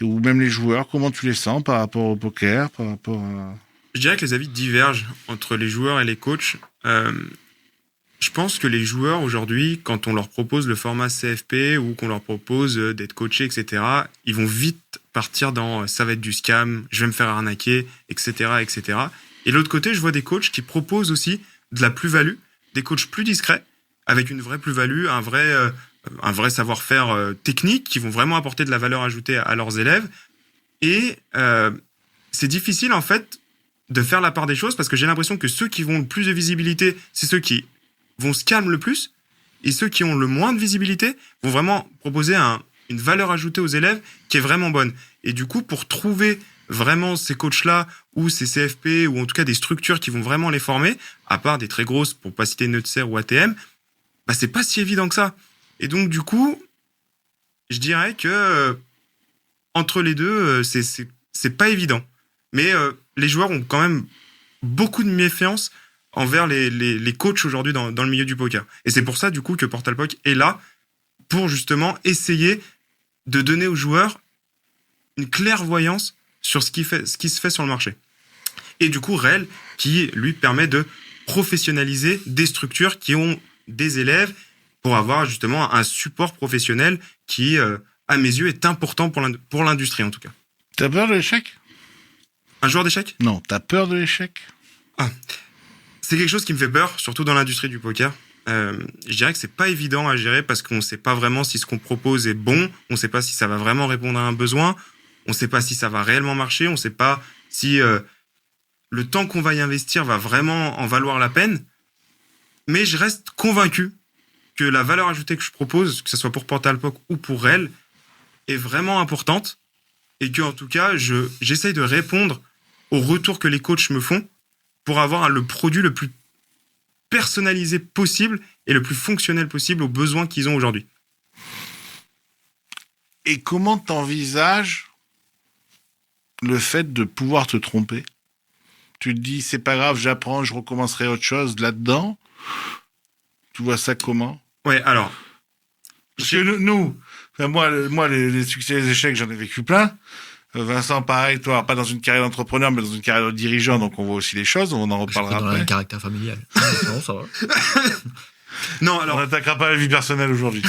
[SPEAKER 2] Ou même les joueurs, comment tu les sens par rapport au poker, par rapport à...
[SPEAKER 3] Je dirais que les avis divergent entre les joueurs et les coachs. Je pense que les joueurs, aujourd'hui, quand on leur propose le format CFP ou qu'on leur propose d'être coachés, etc., ils vont vite partir dans « ça va être du scam, je vais me faire arnaquer, etc., etc. » Et de l'autre côté, je vois des coachs qui proposent aussi de la plus-value, des coachs plus discrets, avec une vraie plus-value, un vrai savoir-faire technique, qui vont vraiment apporter de la valeur ajoutée à leurs élèves. Et c'est difficile, en fait, de faire la part des choses, parce que j'ai l'impression que ceux qui vont le plus de visibilité, c'est ceux qui vont se calmer le plus, et ceux qui ont le moins de visibilité vont vraiment proposer une valeur ajoutée aux élèves qui est vraiment bonne. Et du coup, pour trouver vraiment ces coachs-là, ou ces CFP, ou en tout cas des structures qui vont vraiment les former, à part des très grosses, pour pas citer Nutser ou ATM, bah c'est pas si évident que ça. Et donc, du coup, je dirais que entre les deux, c'est pas évident. Mais les joueurs ont quand même beaucoup de méfiance envers les coachs aujourd'hui dans le milieu du poker. Et c'est pour ça, du coup, que Portalpoc est là pour justement essayer de donner aux joueurs une clairvoyance sur ce qui se fait sur le marché. Et du coup, Réel, qui lui permet de professionnaliser des structures qui ont des élèves pour avoir justement un support professionnel qui, à mes yeux, est important pour l'industrie en tout cas.
[SPEAKER 2] T'as peur de l'échec ?
[SPEAKER 3] Un joueur d'échecs ?
[SPEAKER 2] Non, t'as peur de l'échec ?
[SPEAKER 3] C'est quelque chose qui me fait peur, surtout dans l'industrie du poker. Je dirais que c'est pas évident à gérer parce qu'on sait pas vraiment si ce qu'on propose est bon, on sait pas si ça va vraiment répondre à un besoin, on sait pas si ça va réellement marcher, on sait pas si le temps qu'on va y investir va vraiment en valoir la peine. Mais je reste convaincu que la valeur ajoutée que je propose, que ce soit pour Portalpoc ou pour Réel, est vraiment importante et que en tout cas, j'essaye de répondre aux retours que les coachs me font pour avoir le produit le plus personnalisé possible et le plus fonctionnel possible aux besoins qu'ils ont aujourd'hui.
[SPEAKER 2] Et comment t'envisages le fait de pouvoir te tromper ? Tu te dis, c'est pas grave, j'apprends, je recommencerai autre chose là-dedans. Tu vois ça comment ?
[SPEAKER 3] Ouais, alors...
[SPEAKER 2] Parce que nous, moi les succès et les échecs, j'en ai vécu plein. Vincent, pareil, toi, pas dans une carrière d'entrepreneur, mais dans une carrière de dirigeant, donc on voit aussi les choses, on en reparlera après.
[SPEAKER 1] Dans un caractère familial. Non, ça va.
[SPEAKER 3] Non, alors...
[SPEAKER 2] On n'attaquera pas à la vie personnelle aujourd'hui.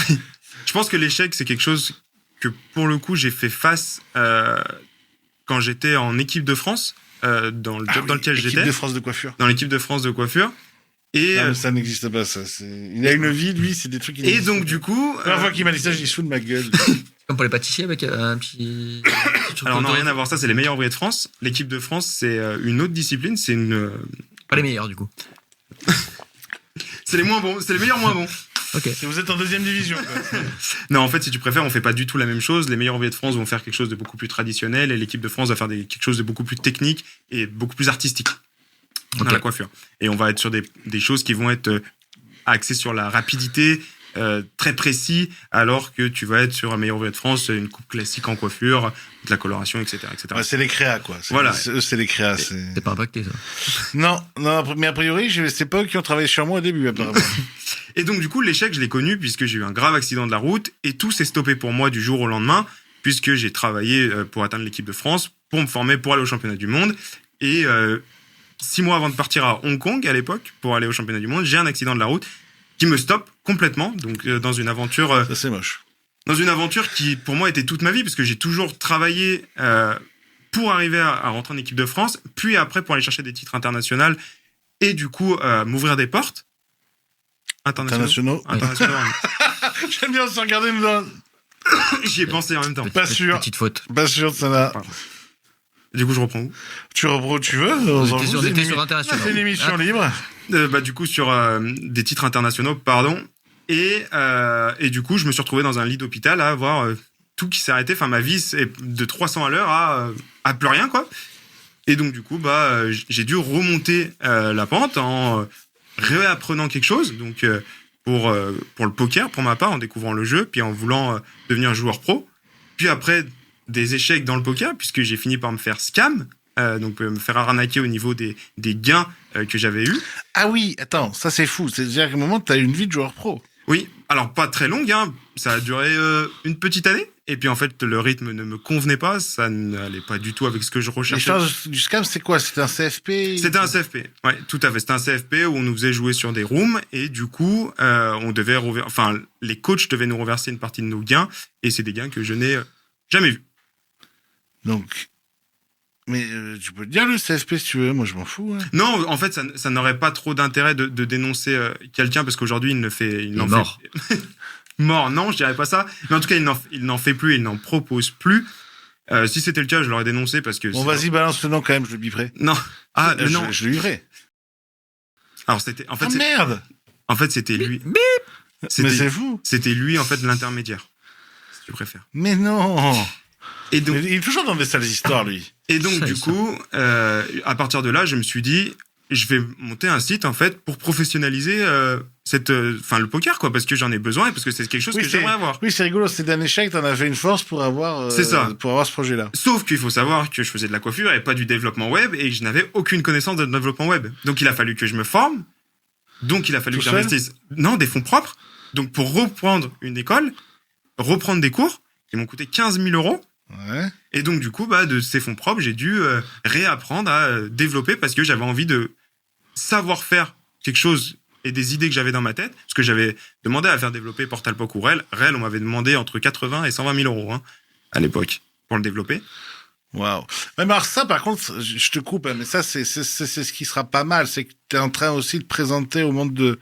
[SPEAKER 3] Je pense que l'échec, c'est quelque chose que, pour le coup, j'ai fait face quand j'étais en équipe de France, dans le job dans lequel j'étais.
[SPEAKER 2] L'équipe de France de coiffure.
[SPEAKER 3] Dans l'équipe de France de coiffure. Et
[SPEAKER 2] non, mais ça n'existe pas, ça. Il a une vie, lui, c'est des trucs qui
[SPEAKER 3] et donc, du coup...
[SPEAKER 2] La première fois qu'il m'a dit ça, je dis sous de ma gueule.
[SPEAKER 1] Comme pour les pâtissiers avec un petit
[SPEAKER 3] alors, non, rien à voir. Ça, c'est les meilleurs ouvriers de France. L'équipe de France, c'est une autre discipline. C'est une...
[SPEAKER 1] Pas les meilleurs, du coup.
[SPEAKER 3] C'est les moins bons. C'est les meilleurs moins bons.
[SPEAKER 1] Ok.
[SPEAKER 2] Si vous êtes en deuxième division. Quoi.
[SPEAKER 3] Non, en fait, si tu préfères, on fait pas du tout la même chose. Les meilleurs ouvriers de France vont faire quelque chose de beaucoup plus traditionnel et l'équipe de France va faire quelque chose de beaucoup plus technique et beaucoup plus artistique dans la coiffure. Et on va être sur des choses qui vont être axées sur la rapidité, très précis, alors que tu vas être sur un meilleur ouvrier de France, une coupe classique en coiffure, de la coloration, etc.
[SPEAKER 2] Ouais, c'est les créas, quoi.
[SPEAKER 3] Voilà.
[SPEAKER 2] C'est les créas.
[SPEAKER 1] T'es pas impacté, ça.
[SPEAKER 2] Non, mais a priori, c'est pas eux qui ont travaillé sur moi au début, apparemment.
[SPEAKER 3] Et donc, du coup, l'échec, je l'ai connu puisque j'ai eu un grave accident de la route et tout s'est stoppé pour moi du jour au lendemain puisque j'ai travaillé pour atteindre l'équipe de France, pour me former, pour aller au championnat du monde. Et 6 mois avant de partir à Hong Kong, à l'époque, pour aller au championnat du monde, j'ai un accident de la route qui me stoppe complètement. Donc, dans une aventure...
[SPEAKER 2] Ça, c'est moche.
[SPEAKER 3] Dans une aventure qui, pour moi, était toute ma vie, parce que j'ai toujours travaillé pour arriver à rentrer en équipe de France, puis après pour aller chercher des titres internationaux et du coup m'ouvrir des portes. Internationaux. J'aime bien se regarder dedans. J'y ai pensé en même temps.
[SPEAKER 2] Pas sûr.
[SPEAKER 1] Petite faute.
[SPEAKER 2] Pas sûr, ça va.
[SPEAKER 3] Du coup, je reprends où ?
[SPEAKER 2] Tu reprends où tu veux.
[SPEAKER 1] On était sur international.
[SPEAKER 2] C'est une émission libre.
[SPEAKER 3] Du coup, sur des titres internationaux, pardon. Et du coup, je me suis retrouvé dans un lit d'hôpital à avoir tout qui s'est arrêté. Enfin, ma vie est de 300 à l'heure à plus rien, quoi. Et donc, du coup, j'ai dû remonter la pente en réapprenant quelque chose. Donc, pour le poker, pour ma part, en découvrant le jeu, puis en voulant devenir joueur pro. Puis après, des échecs dans le poker, puisque j'ai fini par me faire scam. Donc me faire arnaquer au niveau des gains que j'avais eus.
[SPEAKER 2] Ah oui, attends, ça c'est fou. C'est-à-dire qu'à un moment, tu as une vie de joueur pro.
[SPEAKER 3] Oui, alors pas très longue, hein. Ça a duré une petite année. Et puis en fait, le rythme ne me convenait pas, ça n'allait pas du tout avec ce que je recherchais.
[SPEAKER 2] L'histoire du scam, c'est quoi ? C'était un CFP ?
[SPEAKER 3] C'était un CFP, ouais, tout à fait. C'était un CFP où on nous faisait jouer sur des rooms et du coup, on devait les coachs devaient nous reverser une partie de nos gains et c'est des gains que je n'ai jamais vus.
[SPEAKER 2] Donc... Mais tu peux dire le CFP si tu veux, moi je m'en fous. Hein.
[SPEAKER 3] Non, en fait, ça n'aurait pas trop d'intérêt de dénoncer quelqu'un parce qu'aujourd'hui, il
[SPEAKER 1] est mort.
[SPEAKER 3] Mort, non, je dirais pas ça. Mais en tout cas, il n'en fait plus, il n'en propose plus. Si c'était le cas, je l'aurais dénoncé parce que...
[SPEAKER 2] Bon, vas-y, balance le nom quand même, je le biperai.
[SPEAKER 3] Non. Ah, non.
[SPEAKER 2] Je le biperai.
[SPEAKER 3] Alors, c'était... En fait,
[SPEAKER 2] ah merde.
[SPEAKER 3] En fait, c'était lui.
[SPEAKER 2] Mais c'est fou.
[SPEAKER 3] C'était lui, en fait, l'intermédiaire. Si tu préfères.
[SPEAKER 2] Mais non.
[SPEAKER 3] Et donc...
[SPEAKER 2] Il est toujours dans des sales histoires, lui.
[SPEAKER 3] Et donc, du coup, à partir de là, je me suis dit, je vais monter un site, en fait, pour professionnaliser le poker, quoi, parce que j'en ai besoin et parce que c'est quelque chose que j'aimerais avoir.
[SPEAKER 2] Oui, c'est rigolo, c'est d'un échec, t'en as fait une force pour avoir,
[SPEAKER 3] c'est ça.
[SPEAKER 2] Pour avoir ce projet-là.
[SPEAKER 3] Sauf qu'il faut savoir que je faisais de la coiffure et pas du développement web et que je n'avais aucune connaissance de développement web. Donc, il a fallu que je me forme. Donc, il a fallu que j'investisse. Non, des fonds propres. Donc, pour reprendre une école, reprendre des cours, qui m'ont coûté 15 000 €.
[SPEAKER 2] Ouais.
[SPEAKER 3] Et donc, du coup, de ces fonds propres, j'ai dû réapprendre à développer parce que j'avais envie de savoir faire quelque chose et des idées que j'avais dans ma tête. Parce que j'avais demandé à faire développer Portalpoc ou REL. REL, on m'avait demandé entre 80 et 120 000 € à l'époque pour le développer.
[SPEAKER 2] Waouh. Mais alors ça, par contre, je te coupe, mais ça, c'est ce qui sera pas mal. C'est que tu es en train aussi de présenter au monde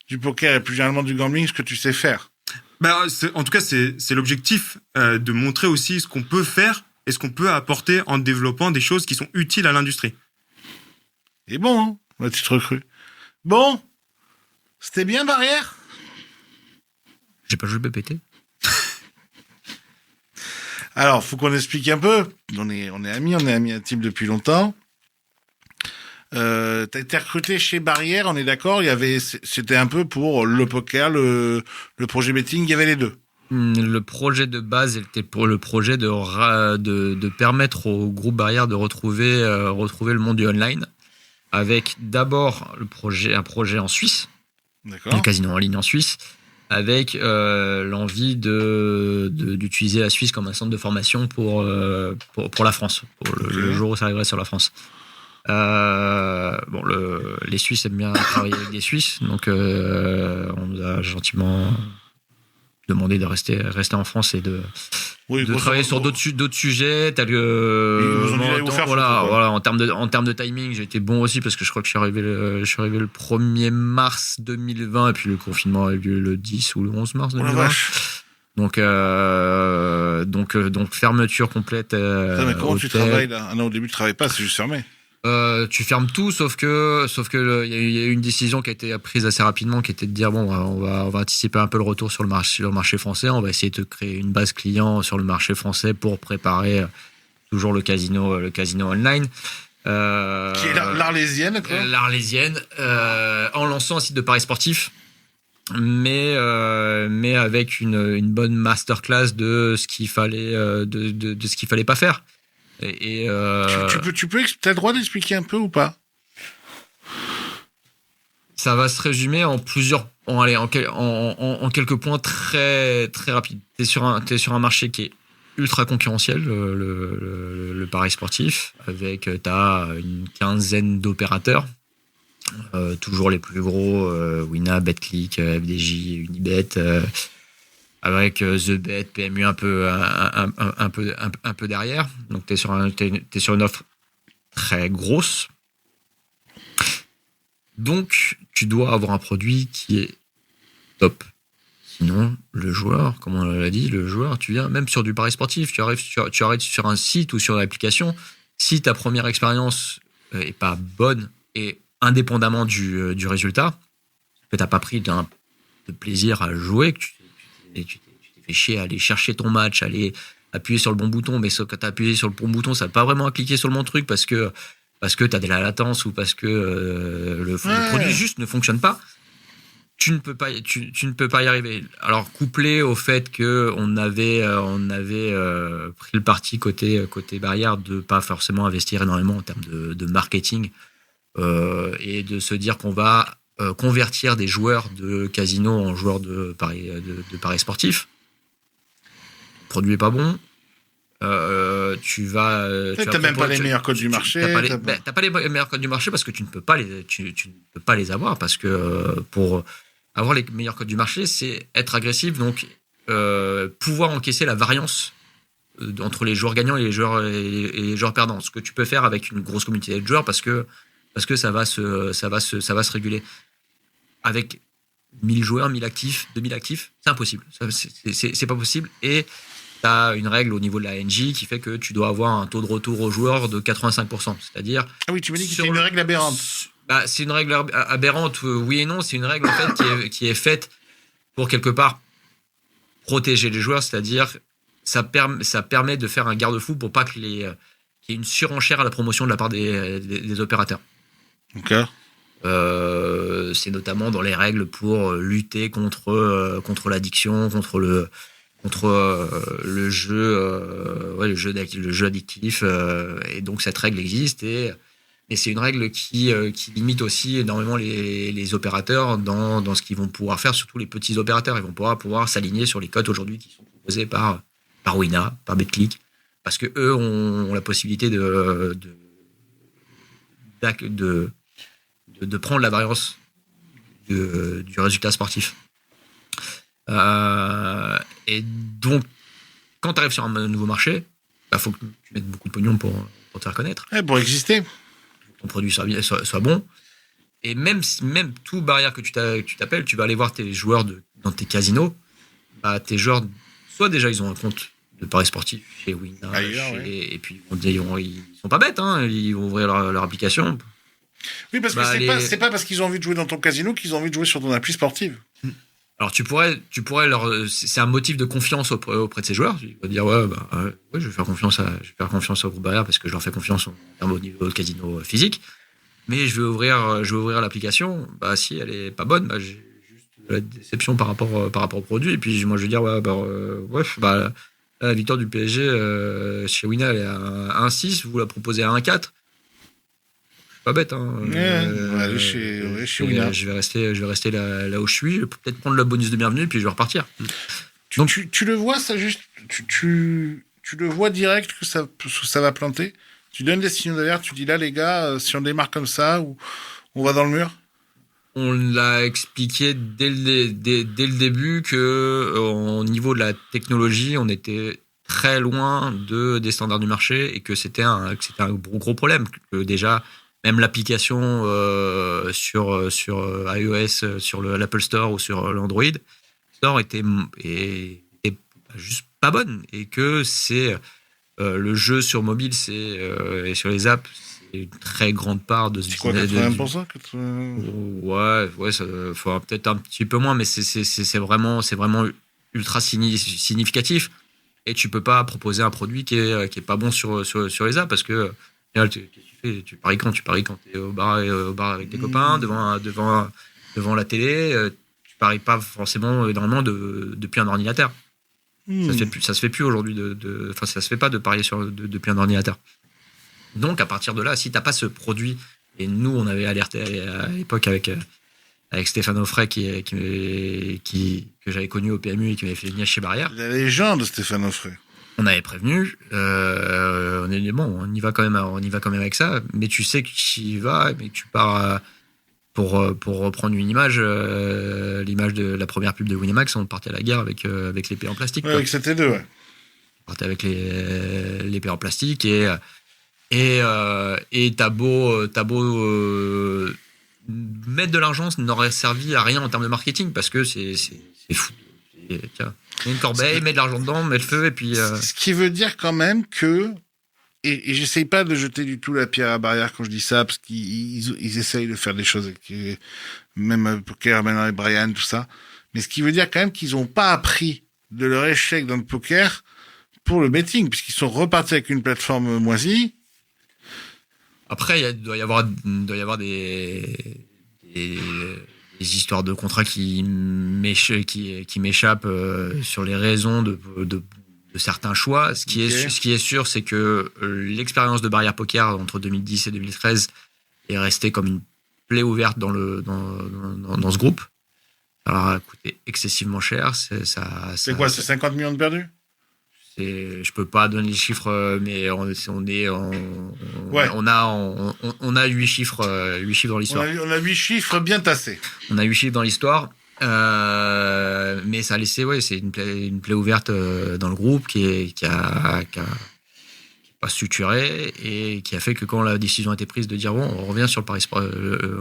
[SPEAKER 2] du poker et plus généralement du gambling ce que tu sais faire.
[SPEAKER 3] En tout cas, c'est l'objectif de montrer aussi ce qu'on peut faire et ce qu'on peut apporter en développant des choses qui sont utiles à l'industrie.
[SPEAKER 2] Et bon, hein, ma petite recrue. Bon, c'était bien, Barrière ?
[SPEAKER 1] J'ai pas joué le BPT.
[SPEAKER 2] Alors, faut qu'on explique un peu. On est amis intimes depuis longtemps. T'as été recruté chez Barrière, on est d'accord. C'était un peu pour le poker, le projet betting. Il y avait les deux.
[SPEAKER 1] Le projet de base était pour le projet de permettre au groupe Barrière de retrouver le monde du online, avec d'abord un projet en Suisse,
[SPEAKER 2] d'accord.
[SPEAKER 1] Le casino en ligne en Suisse, avec l'envie d'utiliser la Suisse comme un centre de formation pour la France, pour le jour où ça arriverait sur la France. Les Suisses aiment bien travailler avec des Suisses, donc on nous a gentiment demandé de rester en France et de travailler sur d'autres sujets tels que en termes de timing. J'ai été bon aussi parce que je crois que je suis arrivé le 1er mars 2020 et puis le confinement a eu lieu le 10 ou le 11 mars 2020. Donc fermeture complète.
[SPEAKER 2] Mais comment tu travailles là ? Ah non, au début tu travailles pas, c'est juste fermé.
[SPEAKER 1] Tu fermes tout, sauf que il y a eu une décision qui a été prise assez rapidement, qui était de dire bon, on va anticiper un peu le retour sur le marché français. On va essayer de créer une base client sur le marché français pour préparer toujours le casino online.
[SPEAKER 2] Qui est l'Arlésienne, quoi.
[SPEAKER 1] L'Arlésienne, en lançant un site de paris sportif, mais avec une bonne masterclass de ce qu'il fallait de ce qu'il fallait pas faire.
[SPEAKER 2] T'as le droit d'expliquer un peu ou pas?
[SPEAKER 1] Ça va se résumer en quelques points très très rapides. T'es sur un marché qui est ultra concurrentiel, le pari sportif, avec t'as une quinzaine d'opérateurs, toujours les plus gros, Wina, Betclic, FDJ, Unibet, avec TheBet, PMU un peu derrière. Donc t'es sur une offre très grosse. Donc tu dois avoir un produit qui est top. Sinon, le joueur, comme on l'a dit, tu viens même sur du pari sportif, tu arrives sur un site ou sur une application. Si ta première expérience est pas bonne, et indépendamment du résultat, que t'as pas pris de plaisir à jouer, que tu t'es fait chier à aller chercher ton match, à aller appuyer sur le bon bouton, mais quand tu as appuyé sur le bon bouton, ça n'a pas vraiment à cliquer sur le bon truc parce que tu as de la latence ou parce que le produit juste ne fonctionne pas, tu ne peux pas y arriver. Alors, couplé au fait qu'on avait pris le parti côté barrière de pas forcément investir énormément en termes de marketing, et de se dire qu'on va convertir des joueurs de casino en joueurs de paris sportifs. Le produit est pas bon. T'as
[SPEAKER 2] même pas les meilleurs codes du marché.
[SPEAKER 1] T'as pas les meilleurs codes du marché parce que tu ne peux pas les avoir, parce que pour avoir les meilleurs codes du marché, c'est être agressif, donc pouvoir encaisser la variance entre les joueurs gagnants et les joueurs perdants. Ce que tu peux faire avec une grosse communauté de joueurs, parce que ça va se réguler. Avec 1000 joueurs, 1000 actifs, 2000 actifs, c'est impossible. C'est pas possible. Et tu as une règle au niveau de la NJ qui fait que tu dois avoir un taux de retour aux joueurs de 85%. C'est-à-dire...
[SPEAKER 2] Ah oui, tu me dis que c'est une règle aberrante.
[SPEAKER 1] C'est une règle aberrante, oui et non. C'est une règle en fait qui est faite pour quelque part protéger les joueurs. C'est-à-dire ça permet de faire un garde-fou pour pas qu'il y ait une surenchère à la promotion de la part des opérateurs.
[SPEAKER 2] Ok.
[SPEAKER 1] C'est notamment dans les règles pour lutter contre l'addiction, contre le jeu addictif, et donc cette règle existe, et c'est une règle qui limite aussi énormément les opérateurs dans ce qu'ils vont pouvoir faire, surtout les petits opérateurs. Ils vont pouvoir s'aligner sur les cotes aujourd'hui qui sont proposés par Wina, par Betclic, parce que eux ont la possibilité de prendre la variance du résultat sportif. Et donc, quand tu arrives sur un nouveau marché, faut que tu mettes beaucoup de pognon pour te faire connaître.
[SPEAKER 2] Pour exister.
[SPEAKER 1] Ton produit soit bon. Et même tout barrière que tu t'appelles, tu vas aller voir tes joueurs dans tes casinos. Tes joueurs, soit déjà ils ont un compte de paris sportif chez Wina, et puis ils sont pas bêtes, hein, ils vont ouvrir leur application.
[SPEAKER 2] Oui, parce que c'est pas parce qu'ils ont envie de jouer dans ton casino qu'ils ont envie de jouer sur ton appli sportive.
[SPEAKER 1] Alors tu pourrais c'est un motif de confiance auprès de ces joueurs. Tu vas dire je vais faire confiance au groupe barrière parce que je leur fais confiance au niveau casino physique. Mais je vais ouvrir l'application. Si elle est pas bonne, j'ai juste de la déception par rapport au produit. Et puis moi je vais dire la victoire du PSG chez Wina elle est à 1,6, vous la proposez à 1,4. Pas bête, hein.
[SPEAKER 2] Chez Wina.
[SPEAKER 1] Je vais rester là où je suis. Je peux peut-être prendre le bonus de bienvenue, puis je vais repartir.
[SPEAKER 2] Donc tu le vois, ça juste, tu le vois direct que ça va planter. Tu donnes des signaux d'alerte. Tu dis là, les gars, si on démarre comme ça, ou on va dans le mur.
[SPEAKER 1] On l'a expliqué dès le début que au niveau de la technologie, on était très loin des standards du marché, et que c'était un gros problème. Que déjà, même l'application sur iOS, sur l'Apple Store ou sur l'Android Store était juste pas bonne, et que c'est le jeu sur mobile, et sur les apps, une très grande part de ce
[SPEAKER 2] C'est quoi,
[SPEAKER 1] business.
[SPEAKER 2] 80%, 80...
[SPEAKER 1] Ouais, ça faut peut-être un petit peu moins, mais c'est vraiment ultra significatif. Et tu peux pas proposer un produit qui est pas bon sur les apps parce que qu'est-ce que tu fais? Tu paries quand t'es au bar avec tes copains devant la télé. Tu paries pas forcément énormément depuis un ordinateur. Ça se fait plus aujourd'hui enfin ça se fait pas de parier depuis un ordinateur. Donc à partir de là, si t'as pas ce produit, et nous on avait alerté à l'époque avec Stéphane Offray que j'avais connu au PMU et qui m'avait fait venir chez Barrière.
[SPEAKER 2] La légende Stéphane Offray.
[SPEAKER 1] On avait prévenu, on a dit bon, on y va quand même avec ça, mais tu sais que tu y vas, mais tu pars pour reprendre une image, l'image de la première pub de Winamax, on partait à la guerre avec l'épée en plastique.
[SPEAKER 2] Ouais, avec cette T2, ouais.
[SPEAKER 1] On partait avec l'épée en plastique et t'as beau mettre de l'argent, ça n'aurait servi à rien en termes de marketing parce que c'est fou. Tiens, une corbeille, mets de l'argent dedans, mets le feu et puis.
[SPEAKER 2] Ce qui veut dire quand même que, et j'essaye pas de jeter du tout la pierre à Barrière quand je dis ça, parce qu'ils essayent de faire des choses avec, même poker, maintenant avec Brian, tout ça. Mais ce qui veut dire quand même qu'ils ont pas appris de leur échec dans le poker pour le betting, puisqu'ils sont repartis avec une plateforme moisie.
[SPEAKER 1] Après, il doit y avoir des histoires de contrats qui m'échappent sur les raisons de certains choix. Ce qui est sûr, c'est que l'expérience de Barrière Poker entre 2010 et 2013 est restée comme une plaie ouverte dans ce groupe. Alors, ça a coûté excessivement cher. C'est
[SPEAKER 2] quoi, c'est 50 millions de perdus?
[SPEAKER 1] Je peux pas donner les chiffres, mais on a 8 chiffres dans l'histoire.
[SPEAKER 2] On a 8 chiffres bien tassés.
[SPEAKER 1] On a 8 chiffres dans l'histoire, mais ça a laissé, c'est une plaie ouverte dans le groupe qui a pas suturé et qui a fait que quand la décision a été prise de dire bon, on revient sur le pari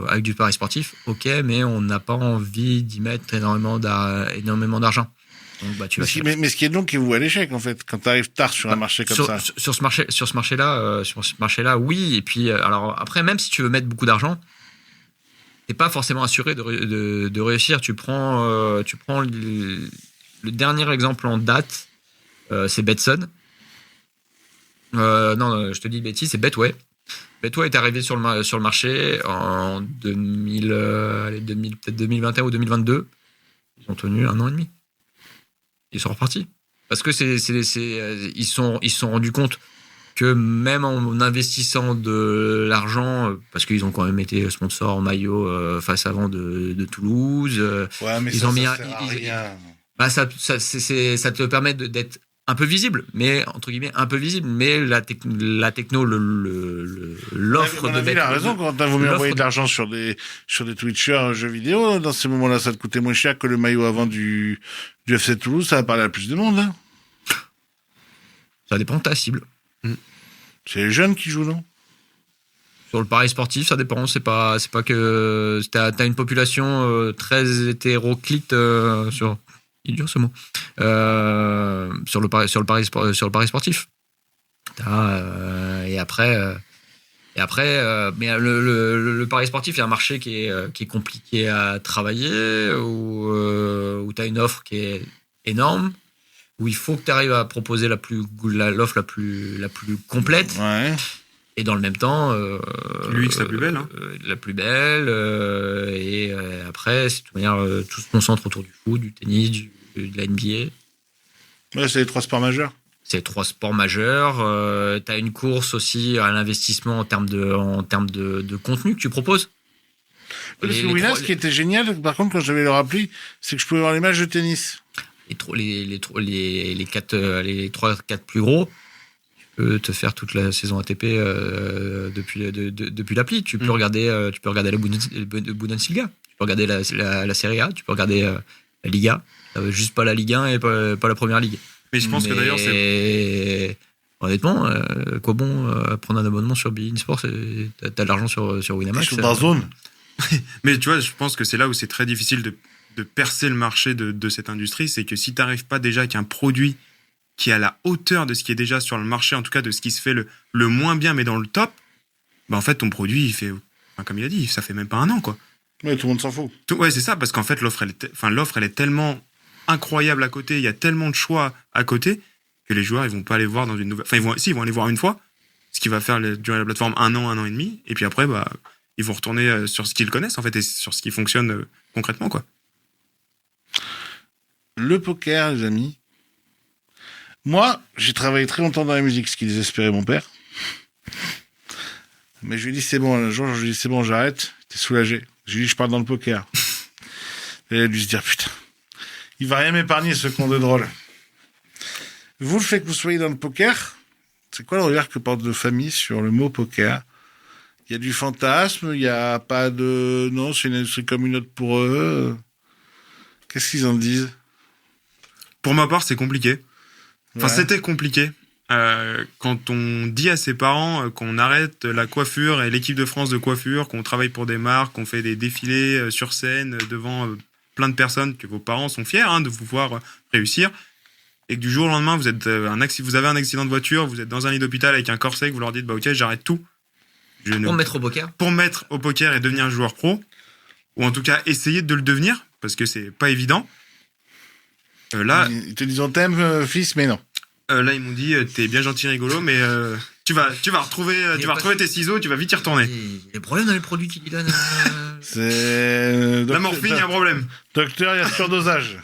[SPEAKER 1] avec du pari sportif, ok, mais on n'a pas envie d'y mettre énormément d'argent. Donc, bah,
[SPEAKER 2] mais ce qui est donc qui vous à l'échec en fait quand tu arrives tard sur un marché comme ça.
[SPEAKER 1] Sur ce marché-là, oui. Et puis alors après, même si tu veux mettre beaucoup d'argent, t'es pas forcément assuré de réussir. Tu prends le dernier exemple en date, c'est Betson. Non, je te dis bêtise, c'est Betway. Betway est arrivé sur le marché en peut-être 2021 ou 2022. Ils ont tenu 1 an et demi. Ils sont repartis. Parce que ils se sont rendus compte que même en investissant de l'argent, parce qu'ils ont quand même été sponsors en maillot face avant de Toulouse.
[SPEAKER 2] Ouais, mais
[SPEAKER 1] ils ont mis
[SPEAKER 2] rien.
[SPEAKER 1] Ça te permet d'être un peu visible, mais entre guillemets un peu visible, mais la techno, l'offre de
[SPEAKER 2] Betway. Il a raison, quand t'as voulu envoyer de l'argent sur des Twitchers jeux vidéo, dans ces moments-là, ça te coûtait moins cher que le maillot avant du FC Toulouse, ça va parler à plus de monde, hein.
[SPEAKER 1] Ça dépend de ta cible.
[SPEAKER 2] C'est les jeunes qui jouent, non?
[SPEAKER 1] Sur le pari sportif, ça dépend. C'est pas que t'as une population très hétéroclite sur. Il est dur ce mot. Sur le pari sportif. Et après, mais le pari sportif, il y a un marché qui est compliqué à travailler, où tu as une offre qui est énorme, où il faut que tu arrives à proposer l'offre la plus complète.
[SPEAKER 2] Ouais.
[SPEAKER 1] Et dans le même temps,
[SPEAKER 3] l'UX la plus belle, hein.
[SPEAKER 1] La plus belle. Et après, de toute manière, tout se concentre autour du foot, du tennis, de la NBA.
[SPEAKER 2] Ouais, c'est les 3 sports majeurs.
[SPEAKER 1] C'est les 3 sports majeurs. Tu as une course aussi à l'investissement en termes de contenu que tu proposes.
[SPEAKER 2] Parce que Winamax, ce qui était génial, par contre, quand j'avais leur appli, c'est que je pouvais voir les matchs de tennis.
[SPEAKER 1] Les 3-4 plus gros, tu peux te faire toute la saison ATP depuis l'appli. Tu peux regarder la Bundesliga, tu peux regarder la Serie A, tu peux regarder la Liga, juste pas la Ligue 1 et pas la Première Ligue.
[SPEAKER 3] Mais je pense que d'ailleurs, c'est...
[SPEAKER 1] Honnêtement, quoi bon prendre un abonnement sur Bein Sport, t'as de l'argent sur Winamax.
[SPEAKER 2] Sur DAZN.
[SPEAKER 3] Mais tu vois, je pense que c'est là où c'est très difficile de percer le marché de cette industrie, c'est que si tu n'arrives pas déjà avec un produit qui est à la hauteur de ce qui est déjà sur le marché, en tout cas de ce qui se fait le moins bien, mais dans le top, bah en fait ton produit il fait, comme il a dit, ça fait même pas un an quoi.
[SPEAKER 2] Mais tout le monde s'en fout.
[SPEAKER 3] Ouais, c'est ça, parce qu'en fait l'offre elle est tellement incroyable à côté, il y a tellement de choix à côté que les joueurs ils vont pas aller voir dans une nouvelle, ils vont aller voir une fois, ce qui va faire durer la plateforme un an et demi, et puis après bah ils vont retourner sur ce qu'ils connaissent en fait et sur ce qui fonctionne concrètement quoi.
[SPEAKER 2] Le poker, les amis. Moi, j'ai travaillé très longtemps dans la musique, ce qui désespérait mon père. Mais je lui ai dit, c'est bon, un jour, je lui ai dit, c'est bon, j'arrête. T'es soulagé. Je lui ai dit, je parle dans le poker. Et il a dû se dire, putain, il va rien m'épargner, ce con de drôle. Vous, le fait que vous soyez dans le poker, c'est quoi le regard que porte de famille sur le mot poker? Il y a du fantasme, il n'y a pas de... Non, c'est une industrie comme une autre pour eux. Qu'est-ce qu'ils en disent?
[SPEAKER 3] Pour ma part, c'est compliqué. Enfin,
[SPEAKER 2] Ouais.
[SPEAKER 3] c'était compliqué. Quand on dit à ses parents qu'on arrête la coiffure et l'équipe de France de coiffure, qu'on travaille pour des marques, qu'on fait des défilés sur scène devant plein de personnes, que vos parents sont fiers de vous voir réussir, et que du jour au lendemain, vous avez un accident de voiture, vous êtes dans un lit d'hôpital avec un corset, que vous leur dites, bah ok, j'arrête tout.
[SPEAKER 1] Pour me mettre au poker.
[SPEAKER 3] Pour me mettre au poker et devenir joueur pro, ou en tout cas essayer de le devenir, parce que c'est pas évident. Là,
[SPEAKER 2] Ils te disent, on t'aime, fils, mais non.
[SPEAKER 3] là, ils m'ont dit, t'es bien gentil, rigolo, mais tu vas retrouver tes ciseaux, tu vas vite y retourner.
[SPEAKER 1] Il y a des problèmes dans les produits qu'ils donnent.
[SPEAKER 2] C'est...
[SPEAKER 3] La morphine, il y a un problème.
[SPEAKER 2] Docteur, il y a surdosage.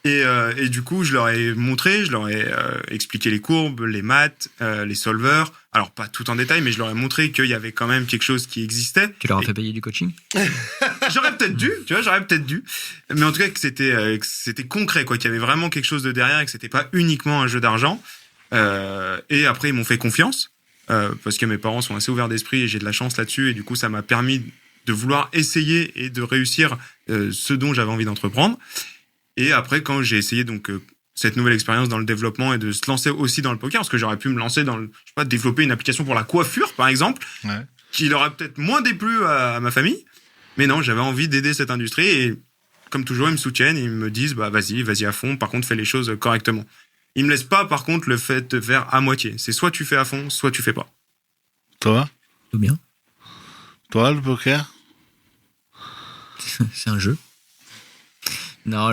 [SPEAKER 3] Et du coup, je leur ai montré, je leur ai expliqué les courbes, les maths, les solvers. Alors, pas tout en détail, mais je leur ai montré qu'il y avait quand même quelque chose qui existait.
[SPEAKER 1] Tu leur as fait payer du coaching?
[SPEAKER 3] J'aurais peut-être dû. Mais en tout cas, que c'était concret, quoi, qu'il y avait vraiment quelque chose de derrière et que c'était pas uniquement un jeu d'argent. Et après, ils m'ont fait confiance, parce que mes parents sont assez ouverts d'esprit et j'ai de la chance là-dessus. Et du coup, ça m'a permis de vouloir essayer et de réussir ce dont j'avais envie d'entreprendre. Et après, quand j'ai essayé donc cette nouvelle expérience dans le développement et de se lancer aussi dans le poker, parce que j'aurais pu me lancer dans développer une application pour la coiffure, par exemple, qui leur a peut-être moins déplu à ma famille. Mais non, j'avais envie d'aider cette industrie et comme toujours, ils me soutiennent, ils me disent bah vas-y à fond, par contre fais les choses correctement. Ils me laissent pas par contre le fait de faire à moitié. C'est soit tu fais à fond, soit tu fais pas.
[SPEAKER 2] Toi?
[SPEAKER 1] Tout bien.
[SPEAKER 2] Toi, le poker?
[SPEAKER 1] C'est un jeu. Non,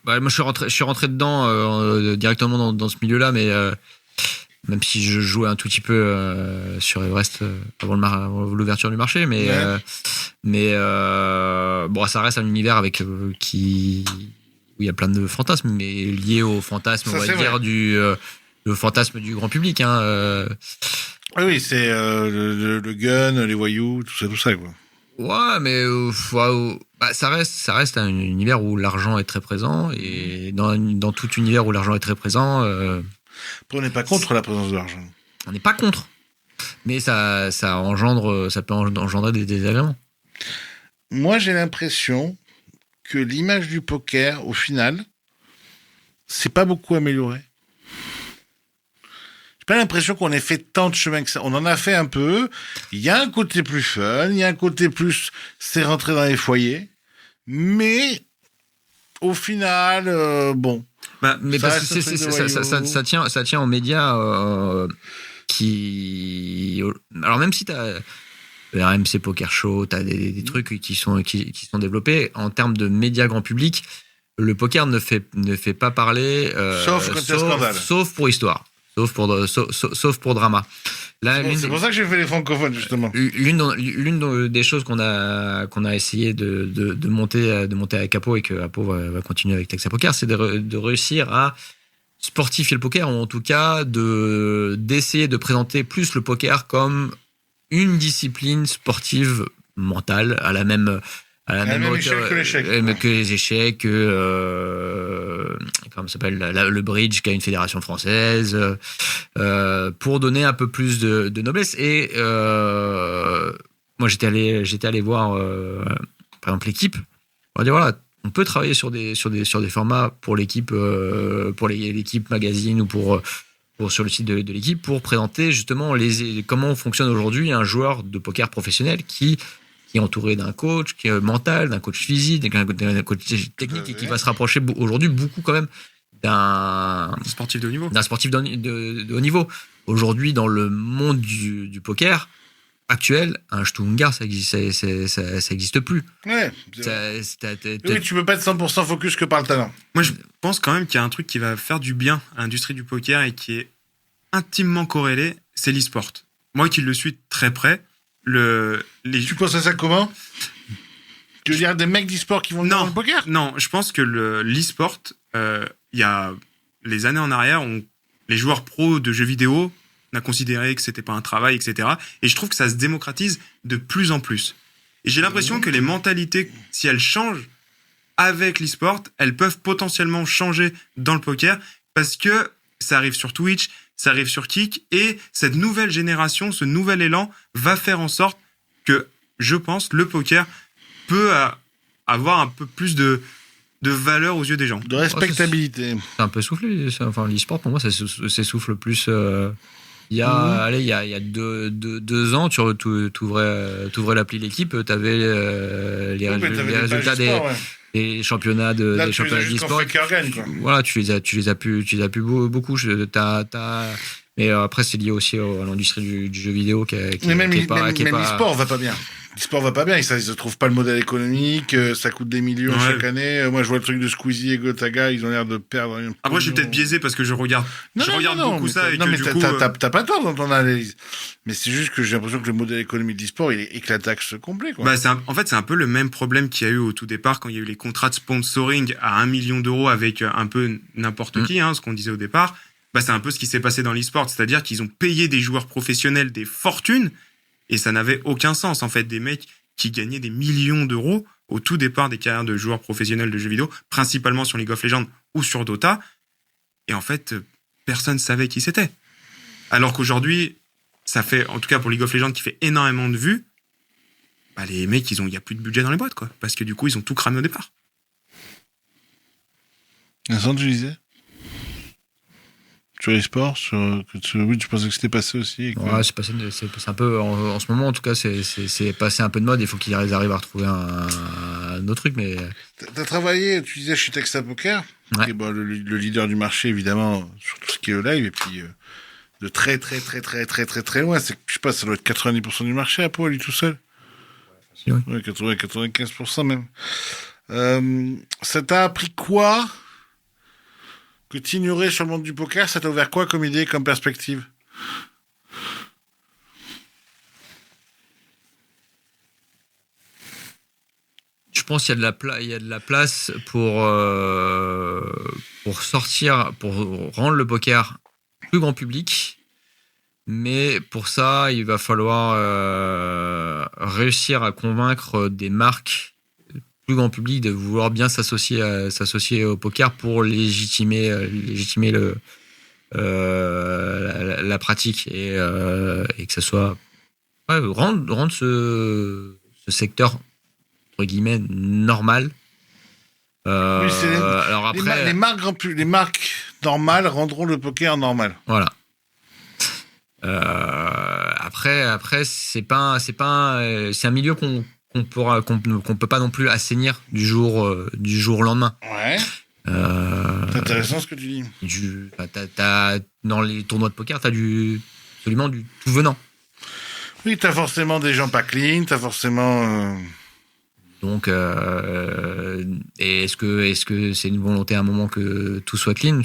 [SPEAKER 1] moi je suis rentré dedans directement dans ce milieu-là, mais même si je jouais un tout petit peu sur Everest avant l'ouverture du marché, mais bon, ça reste un univers avec où il y a plein de fantasmes, mais liés au fantasme,
[SPEAKER 2] Ça,
[SPEAKER 1] on va dire le fantasme du grand public.
[SPEAKER 2] Oui, c'est le gun, les voyous, tout ça quoi.
[SPEAKER 1] Ouais, mais ça reste un univers où l'argent est très présent, et dans tout univers où l'argent est très présent,
[SPEAKER 2] Après, on n'est pas contre la présence de l'argent.
[SPEAKER 1] on n'est pas contre, mais ça peut engendrer des désagréments.
[SPEAKER 2] Moi, j'ai l'impression que l'image du poker, au final, c'est pas beaucoup amélioré. J'ai pas l'impression qu'on ait fait tant de chemin que ça. On en a fait un peu. Il y a un côté plus fun, il y a un côté plus c'est rentré dans les foyers. Mais au final, bon.
[SPEAKER 3] Bah,
[SPEAKER 1] Mais
[SPEAKER 2] Ça
[SPEAKER 1] parce que
[SPEAKER 2] reste un truc de voyou.
[SPEAKER 1] ça tient aux médias qui. Alors même si t'as le RMC Poker Show, t'as des trucs qui sont développés en termes de médias grand public, le poker ne fait pas parler.
[SPEAKER 2] Sauf quand il y a scandale.
[SPEAKER 1] Sauf pour histoire. Sauf pour drama. Là,
[SPEAKER 2] C'est pour ça que j'ai fait les francophones, justement.
[SPEAKER 1] L'une des choses qu'on a essayé de monter avec Apo, et que Apo va continuer avec Texas Poker, c'est de réussir à sportifier le poker, ou en tout cas d'essayer de présenter plus le poker comme une discipline sportive mentale à la même
[SPEAKER 2] échelle que l'échec.
[SPEAKER 1] que les échecs, comment ça s'appelle, le bridge, qui a une fédération française, pour donner un peu plus de noblesse. Et moi, j'étais allé voir, par exemple, l'équipe. On va dire voilà, on peut travailler sur des formats pour l'équipe, l'équipe magazine, ou pour sur le site de l'équipe, pour présenter justement comment fonctionne aujourd'hui un joueur de poker professionnel qui est entouré d'un coach mental, d'un coach physique, d'un coach technique, et qui va se rapprocher aujourd'hui beaucoup quand même d'un
[SPEAKER 3] sportif de haut niveau.
[SPEAKER 1] D'un sportif de haut niveau. Aujourd'hui, dans le monde du poker actuel, un Stungar, ça existe plus.
[SPEAKER 2] Ouais. Oui, tu peux pas être 100% focus que par le talent.
[SPEAKER 3] Moi, je pense quand même qu'il y a un truc qui va faire du bien à l'industrie du poker et qui est intimement corrélé, c'est l'e-sport. Moi qui le suis très près,
[SPEAKER 2] Tu penses à ça comment? Tu veux dire des mecs d'e-sport qui vont dans le poker?
[SPEAKER 3] Non, je pense que l'e-sport, il y a les années en arrière, les joueurs pros de jeux vidéo on a considéré que c'était pas un travail, etc. Et je trouve que ça se démocratise de plus en plus. Et j'ai l'impression que les mentalités, si elles changent avec l'e-sport, elles peuvent potentiellement changer dans le poker parce que ça arrive sur Twitch, ça arrive sur Kick et cette nouvelle génération, ce nouvel élan va faire en sorte que, je pense, le poker peut avoir un peu plus de valeur aux yeux des gens.
[SPEAKER 2] De respectabilité.
[SPEAKER 1] C'est un peu soufflé. Enfin, l'e-sport, pour moi, ça s'essouffle plus. Il y a 2 ans, tu ouvrais l'appli L'équipe, tu avais les résultats des championnats d'e-sport. Voilà, tu les as pu beaucoup. Mais après, c'est lié aussi à l'industrie du jeu vidéo qui est
[SPEAKER 2] même l'e-sport va pas bien. L'e-sport va pas bien, ils ne trouvent pas le modèle économique, ça coûte des millions chaque année. Moi, je vois le truc de Squeezie et Gotaga, ils ont l'air de perdre.
[SPEAKER 3] Après, je suis peut-être biaisé parce que je regarde beaucoup ça.
[SPEAKER 2] Non, mais t'as pas tort dans ton analyse. Mais c'est juste que j'ai l'impression que le modèle économique d'e-sport, il est éclataxe complet, quoi.
[SPEAKER 3] En fait, c'est un peu le même problème qu'il y a eu au tout départ quand il y a eu les contrats de sponsoring à 1 million d'euros avec un peu n'importe qui, ce qu'on disait au départ. C'est un peu ce qui s'est passé dans l'e-sport, c'est-à-dire qu'ils ont payé des joueurs professionnels des fortunes. Et ça n'avait aucun sens, en fait, des mecs qui gagnaient des millions d'euros au tout départ des carrières de joueurs professionnels de jeux vidéo, principalement sur League of Legends ou sur Dota. Et en fait, personne ne savait qui c'était. Alors qu'aujourd'hui, ça fait, en tout cas pour League of Legends, qui fait énormément de vues, les mecs, il n'y a plus de budget dans les boîtes, quoi. Parce que du coup, ils ont tout cramé au départ.
[SPEAKER 2] Vincent, tu disais sur les sports, oui, tu pensais que c'était passé aussi.
[SPEAKER 1] Ouais, c'est un peu en ce moment en tout cas, c'est passé un peu de mode. Il faut qu'ils arrivent à retrouver un autre truc. Mais
[SPEAKER 2] t'as travaillé, tu disais chez Texas Poker,
[SPEAKER 1] ouais.
[SPEAKER 2] Qui est le leader du marché évidemment sur tout ce qui est live et puis de très très très très très très très loin. C'est, je sais pas, ça doit être 90% du marché à Pau, lui tout seul.
[SPEAKER 1] Ouais.
[SPEAKER 2] Ouais, 95% même. Ça t'a appris quoi? Que tu ignorais sur le monde du poker, ça t'a ouvert quoi comme idée, comme perspective?
[SPEAKER 1] Je pense qu'il y a de la place pour sortir, pour rendre le poker plus grand public. Mais pour ça, il va falloir réussir à convaincre des marques plus grand public de vouloir bien s'associer au poker pour légitimer la pratique et que ça soit rendre ce secteur entre guillemets normal.
[SPEAKER 2] Oui,
[SPEAKER 1] alors après,
[SPEAKER 2] les marques normales rendront le poker normal.
[SPEAKER 1] Voilà. Après c'est un milieu qu'on peut pas non plus assainir du jour au lendemain.
[SPEAKER 2] Ouais. C'est intéressant ce que tu dis.
[SPEAKER 1] Dans les tournois de poker, t'as absolument du tout venant.
[SPEAKER 2] Oui, t'as forcément des gens pas clean, t'as forcément.
[SPEAKER 1] Donc, et est-ce que c'est une volonté à un moment que tout soit clean?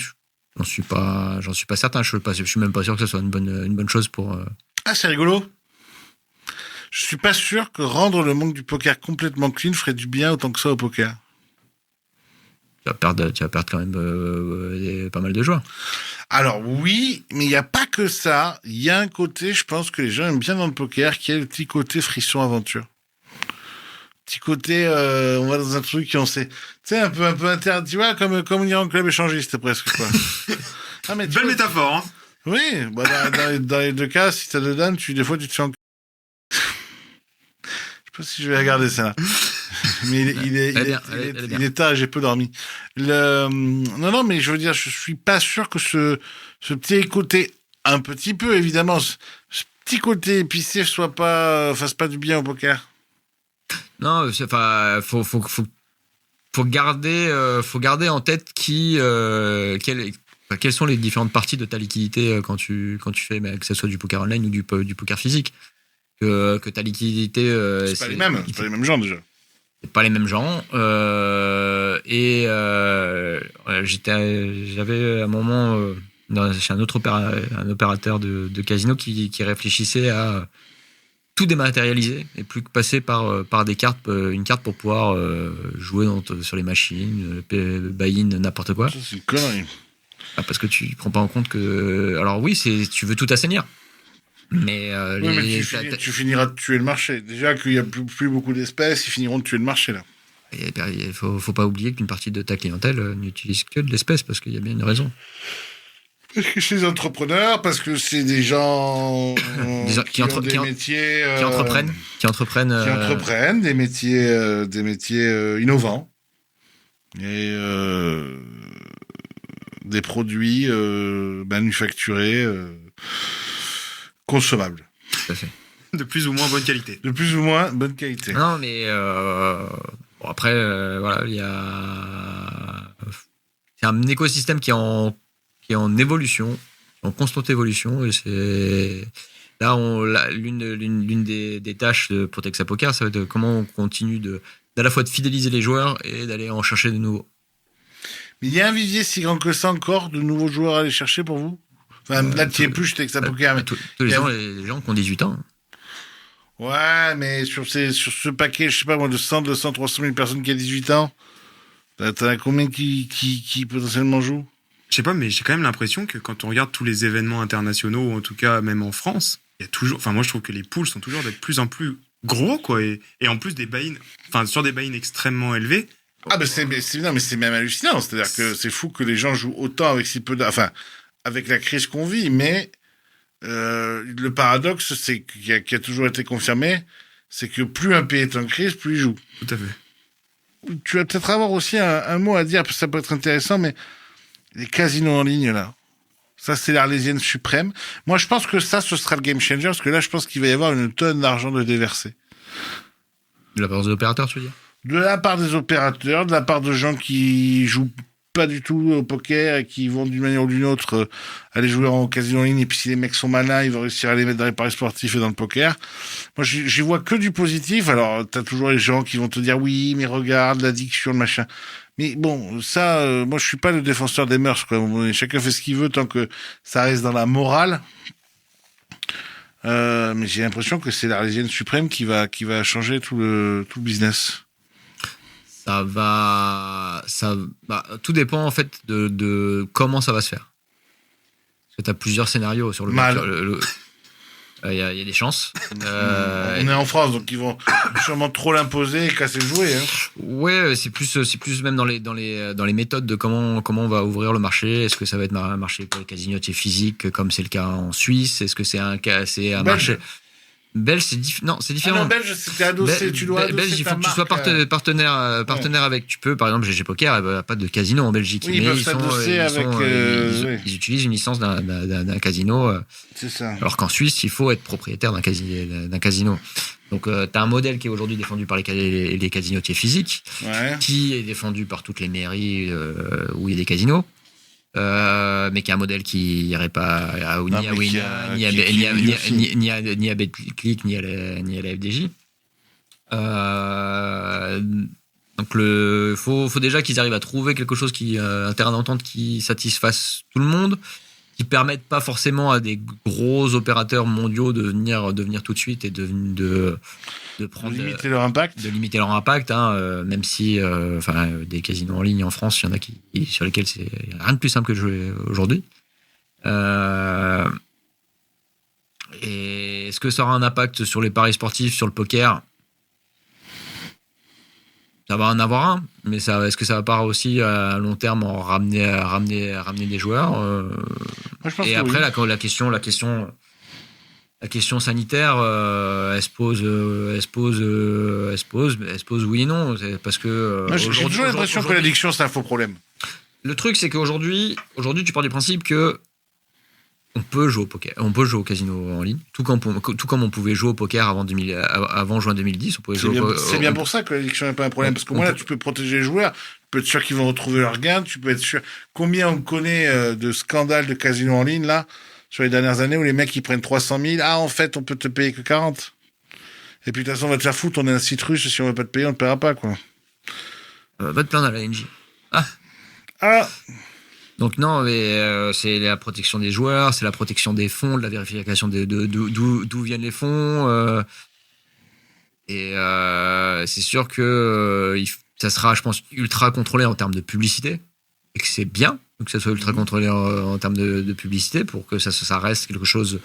[SPEAKER 1] J'en suis pas certain. Je suis même pas sûr que ce soit une bonne chose pour.
[SPEAKER 2] Ah, c'est rigolo. Je suis pas sûr que rendre le monde du poker complètement clean ferait du bien autant que ça au poker.
[SPEAKER 1] Tu vas perdre quand même pas mal de joueurs.
[SPEAKER 2] Alors oui, mais il n'y a pas que ça. Il y a un côté, je pense que les gens aiment bien dans le poker, qui est le petit côté frisson aventure. Petit côté, on va dans un truc qui on sait, tu sais, un peu interdit, tu vois, comme on dirait en club échangiste presque, quoi.
[SPEAKER 3] Ah, mais belle métaphore, hein.
[SPEAKER 2] Oui, dans les deux cas, si t'as deux dames, des fois tu te fais en... Je sais pas si je vais regarder ça. Mais il est tard, j'ai peu dormi. Non, mais je veux dire, je suis pas sûr que ce petit côté, un petit peu évidemment, ce petit côté épicé fasse pas du bien au poker.
[SPEAKER 1] Non, faut garder en tête quelles sont les différentes parties de ta liquidité quand tu fais, que ce soit du poker online ou du poker physique, que ta liquidité.
[SPEAKER 2] C'est pas les mêmes gens déjà.
[SPEAKER 1] C'est pas les mêmes gens. J'avais à un moment chez un opérateur de casino qui réfléchissait à tout dématérialiser et plus que passer par des cartes, une carte pour pouvoir jouer sur les machines, buy-in, n'importe quoi.
[SPEAKER 2] Ça, c'est une connerie.
[SPEAKER 1] Parce que tu prends pas en compte que. Alors oui, tu veux tout assainir. Mais,
[SPEAKER 2] tu finiras de tuer le marché. Déjà qu'il n'y a plus beaucoup d'espèces, ils finiront de tuer le marché là.
[SPEAKER 1] Il faut pas oublier qu'une partie de ta clientèle n'utilise que de l'espèce parce qu'il y a bien une raison.
[SPEAKER 2] Parce que c'est des entrepreneurs, parce que c'est des gens qui entreprennent des métiers innovants et des produits manufacturés consommables.
[SPEAKER 1] Tout à fait.
[SPEAKER 3] De plus ou moins bonne qualité.
[SPEAKER 1] Non, mais bon, après, voilà, il y a. C'est un écosystème qui est en évolution, en constante évolution. Et c'est. Là, l'une des tâches pour Texas Poker, ça va être comment on continue d'à la fois de fidéliser les joueurs et d'aller en chercher de nouveaux.
[SPEAKER 2] Mais il y a un vivier si grand que ça encore de nouveaux joueurs à aller chercher pour vous? Enfin, là, tu n'y es plus chez Texas Poker. Mais
[SPEAKER 1] tous les gens qui ont 18 ans.
[SPEAKER 2] Ouais, mais sur ce paquet, je sais pas moi, de 100, 200, 300 000 personnes qui a 18 ans, t'en as combien qui potentiellement jouent?
[SPEAKER 3] Je sais pas, mais j'ai quand même l'impression que quand on regarde tous les événements internationaux, ou en tout cas même en France, il y a toujours. Enfin, moi je trouve que les pools sont toujours de plus en plus gros, quoi. Et en plus des buy-in, enfin, sur des buy-in extrêmement élevés.
[SPEAKER 2] Ah, c'est même hallucinant. C'est-à-dire que c'est fou que les gens jouent autant avec si peu enfin, avec la crise qu'on vit, mais le paradoxe, c'est qui a toujours été confirmé, c'est que plus un pays est en crise, plus il joue.
[SPEAKER 3] Tout à fait.
[SPEAKER 2] Tu vas peut-être avoir aussi un mot à dire, parce que ça peut être intéressant, mais les casinos en ligne, là, ça, c'est l'Arlésienne suprême. Moi, je pense que ça, ce sera le game changer, parce que là, je pense qu'il va y avoir une tonne d'argent de déverser.
[SPEAKER 1] De la part des opérateurs, tu veux dire?
[SPEAKER 2] De la part des opérateurs, de la part de gens qui jouent pas du tout au poker et qui vont d'une manière ou d'une autre aller jouer en casino en ligne, et puis si les mecs sont malins, ils vont réussir à les mettre dans les paris sportifs et dans le poker. Moi, j'y vois que du positif. Alors, t'as toujours les gens qui vont te dire oui, mais regarde l'addiction, le machin. Mais bon, ça, moi, je suis pas le défenseur des mœurs, quoi. Chacun fait ce qu'il veut tant que ça reste dans la morale. Mais j'ai l'impression que c'est l'Arlésienne suprême qui va changer tout le business.
[SPEAKER 1] Tout dépend en fait de comment ça va se faire. Parce que tu as plusieurs scénarios sur le
[SPEAKER 2] mal.
[SPEAKER 1] Il y a des chances.
[SPEAKER 2] On est en France, donc ils vont sûrement trop l'imposer et casser le jouet. Hein.
[SPEAKER 1] Ouais, c'est plus même dans les méthodes de comment on va ouvrir le marché. Est-ce que ça va être un marché pour les casinotiers physiques comme c'est le cas en Suisse? Est-ce que c'est un marché belge? C'est différent.
[SPEAKER 2] Ah non, belge, c'était adossé. Tu dois adosser
[SPEAKER 1] belge, il faut que tu sois partenaire avec. Tu peux, par exemple, GG Poker, il n'y a pas de casino en Belgique.
[SPEAKER 2] Oui,
[SPEAKER 1] mais
[SPEAKER 2] ils
[SPEAKER 1] utilisent une licence d'un casino.
[SPEAKER 2] C'est ça.
[SPEAKER 1] Alors qu'en Suisse, il faut être propriétaire d'un casino. Donc, tu as un modèle qui est aujourd'hui défendu par les casinotiers physiques, qui est défendu par toutes les mairies où il y a des casinos. Mais qui est un modèle qui n'irait pas ni à BetClick ni à la FDJ. Donc faut déjà qu'ils arrivent à trouver quelque chose un terrain d'entente qui satisfasse tout le monde, qui permette pas forcément à des gros opérateurs mondiaux de venir tout de suite et de
[SPEAKER 2] limiter leur impact.
[SPEAKER 1] De limiter leur impact, même si des casinos en ligne en France, il y en a sur lesquels c'est rien de plus simple que de jouer aujourd'hui. Et est-ce que ça aura un impact sur les paris sportifs, sur le poker? Ça va en avoir un, mais est-ce que ça va pas aussi à long terme en ramener des joueurs?
[SPEAKER 2] Moi, je pense
[SPEAKER 1] et
[SPEAKER 2] que
[SPEAKER 1] après,
[SPEAKER 2] oui.
[SPEAKER 1] la question sanitaire, elle se pose oui et non. Parce que
[SPEAKER 2] j'ai toujours l'impression que l'addiction, c'est un faux problème.
[SPEAKER 1] Le truc, c'est qu'aujourd'hui, tu pars du principe que on peut jouer au poker, on peut jouer au casino en ligne, tout comme on pouvait jouer au poker avant juin 2010. On pouvait
[SPEAKER 2] c'est bien pour ça que l'addiction n'est pas un problème, parce que là, tu peux protéger les joueurs, tu peux être sûr qu'ils vont retrouver leur gain, tu peux être sûr. Combien on connaît de scandales de casino en ligne, là, sur les dernières années, où les mecs, ils prennent 300 000, ah, en fait, on peut te payer que 40. Et puis, de toute façon, on va te faire foutre, on est un site russe, si on veut pas te payer, on ne te paiera pas, quoi.
[SPEAKER 1] Va te plaindre à la NJ.
[SPEAKER 2] Ah!
[SPEAKER 1] Donc non, mais c'est la protection des joueurs, c'est la protection des fonds, de la vérification d'où viennent les fonds. Et c'est sûr que ça sera, je pense, ultra contrôlé en termes de publicité. Et que c'est bien que ça soit ultra contrôlé en termes de publicité pour que ça reste quelque chose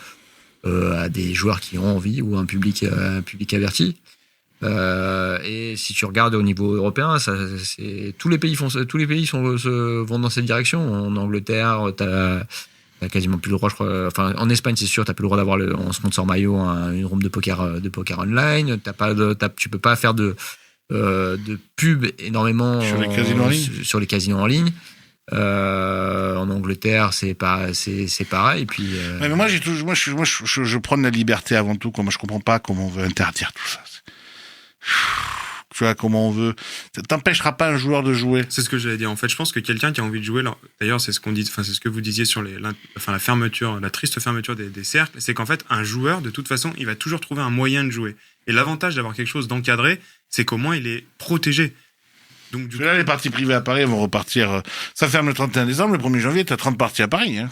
[SPEAKER 1] à des joueurs qui ont envie ou un public averti. Et si tu regardes au niveau européen, tous les pays vont dans cette direction. En Angleterre, t'as quasiment plus le droit, je crois. Enfin, en Espagne, c'est sûr, t'as plus le droit d'avoir en sponsor maillot une room de poker online. Tu peux pas faire de pub énormément sur les casinos en ligne. En Angleterre, c'est pareil. Et puis,
[SPEAKER 2] mais moi, je prends la liberté avant tout. Moi, je comprends pas comment on veut interdire tout ça. Tu vois, comment on veut. Ça t'empêchera pas un joueur de jouer.
[SPEAKER 3] C'est ce que j'allais dire. En fait, je pense que quelqu'un qui a envie de jouer, d'ailleurs, c'est ce qu'on dit, c'est ce que vous disiez sur la fermeture, la triste fermeture des cercles, c'est qu'en fait, un joueur, de toute façon, il va toujours trouver un moyen de jouer. Et l'avantage d'avoir quelque chose d'encadré, c'est qu'au moins, il est protégé. Donc,
[SPEAKER 2] là, les parties privées à Paris vont repartir. Ça ferme le 31 décembre, le 1er janvier, t'as 30 parties à Paris. Hein.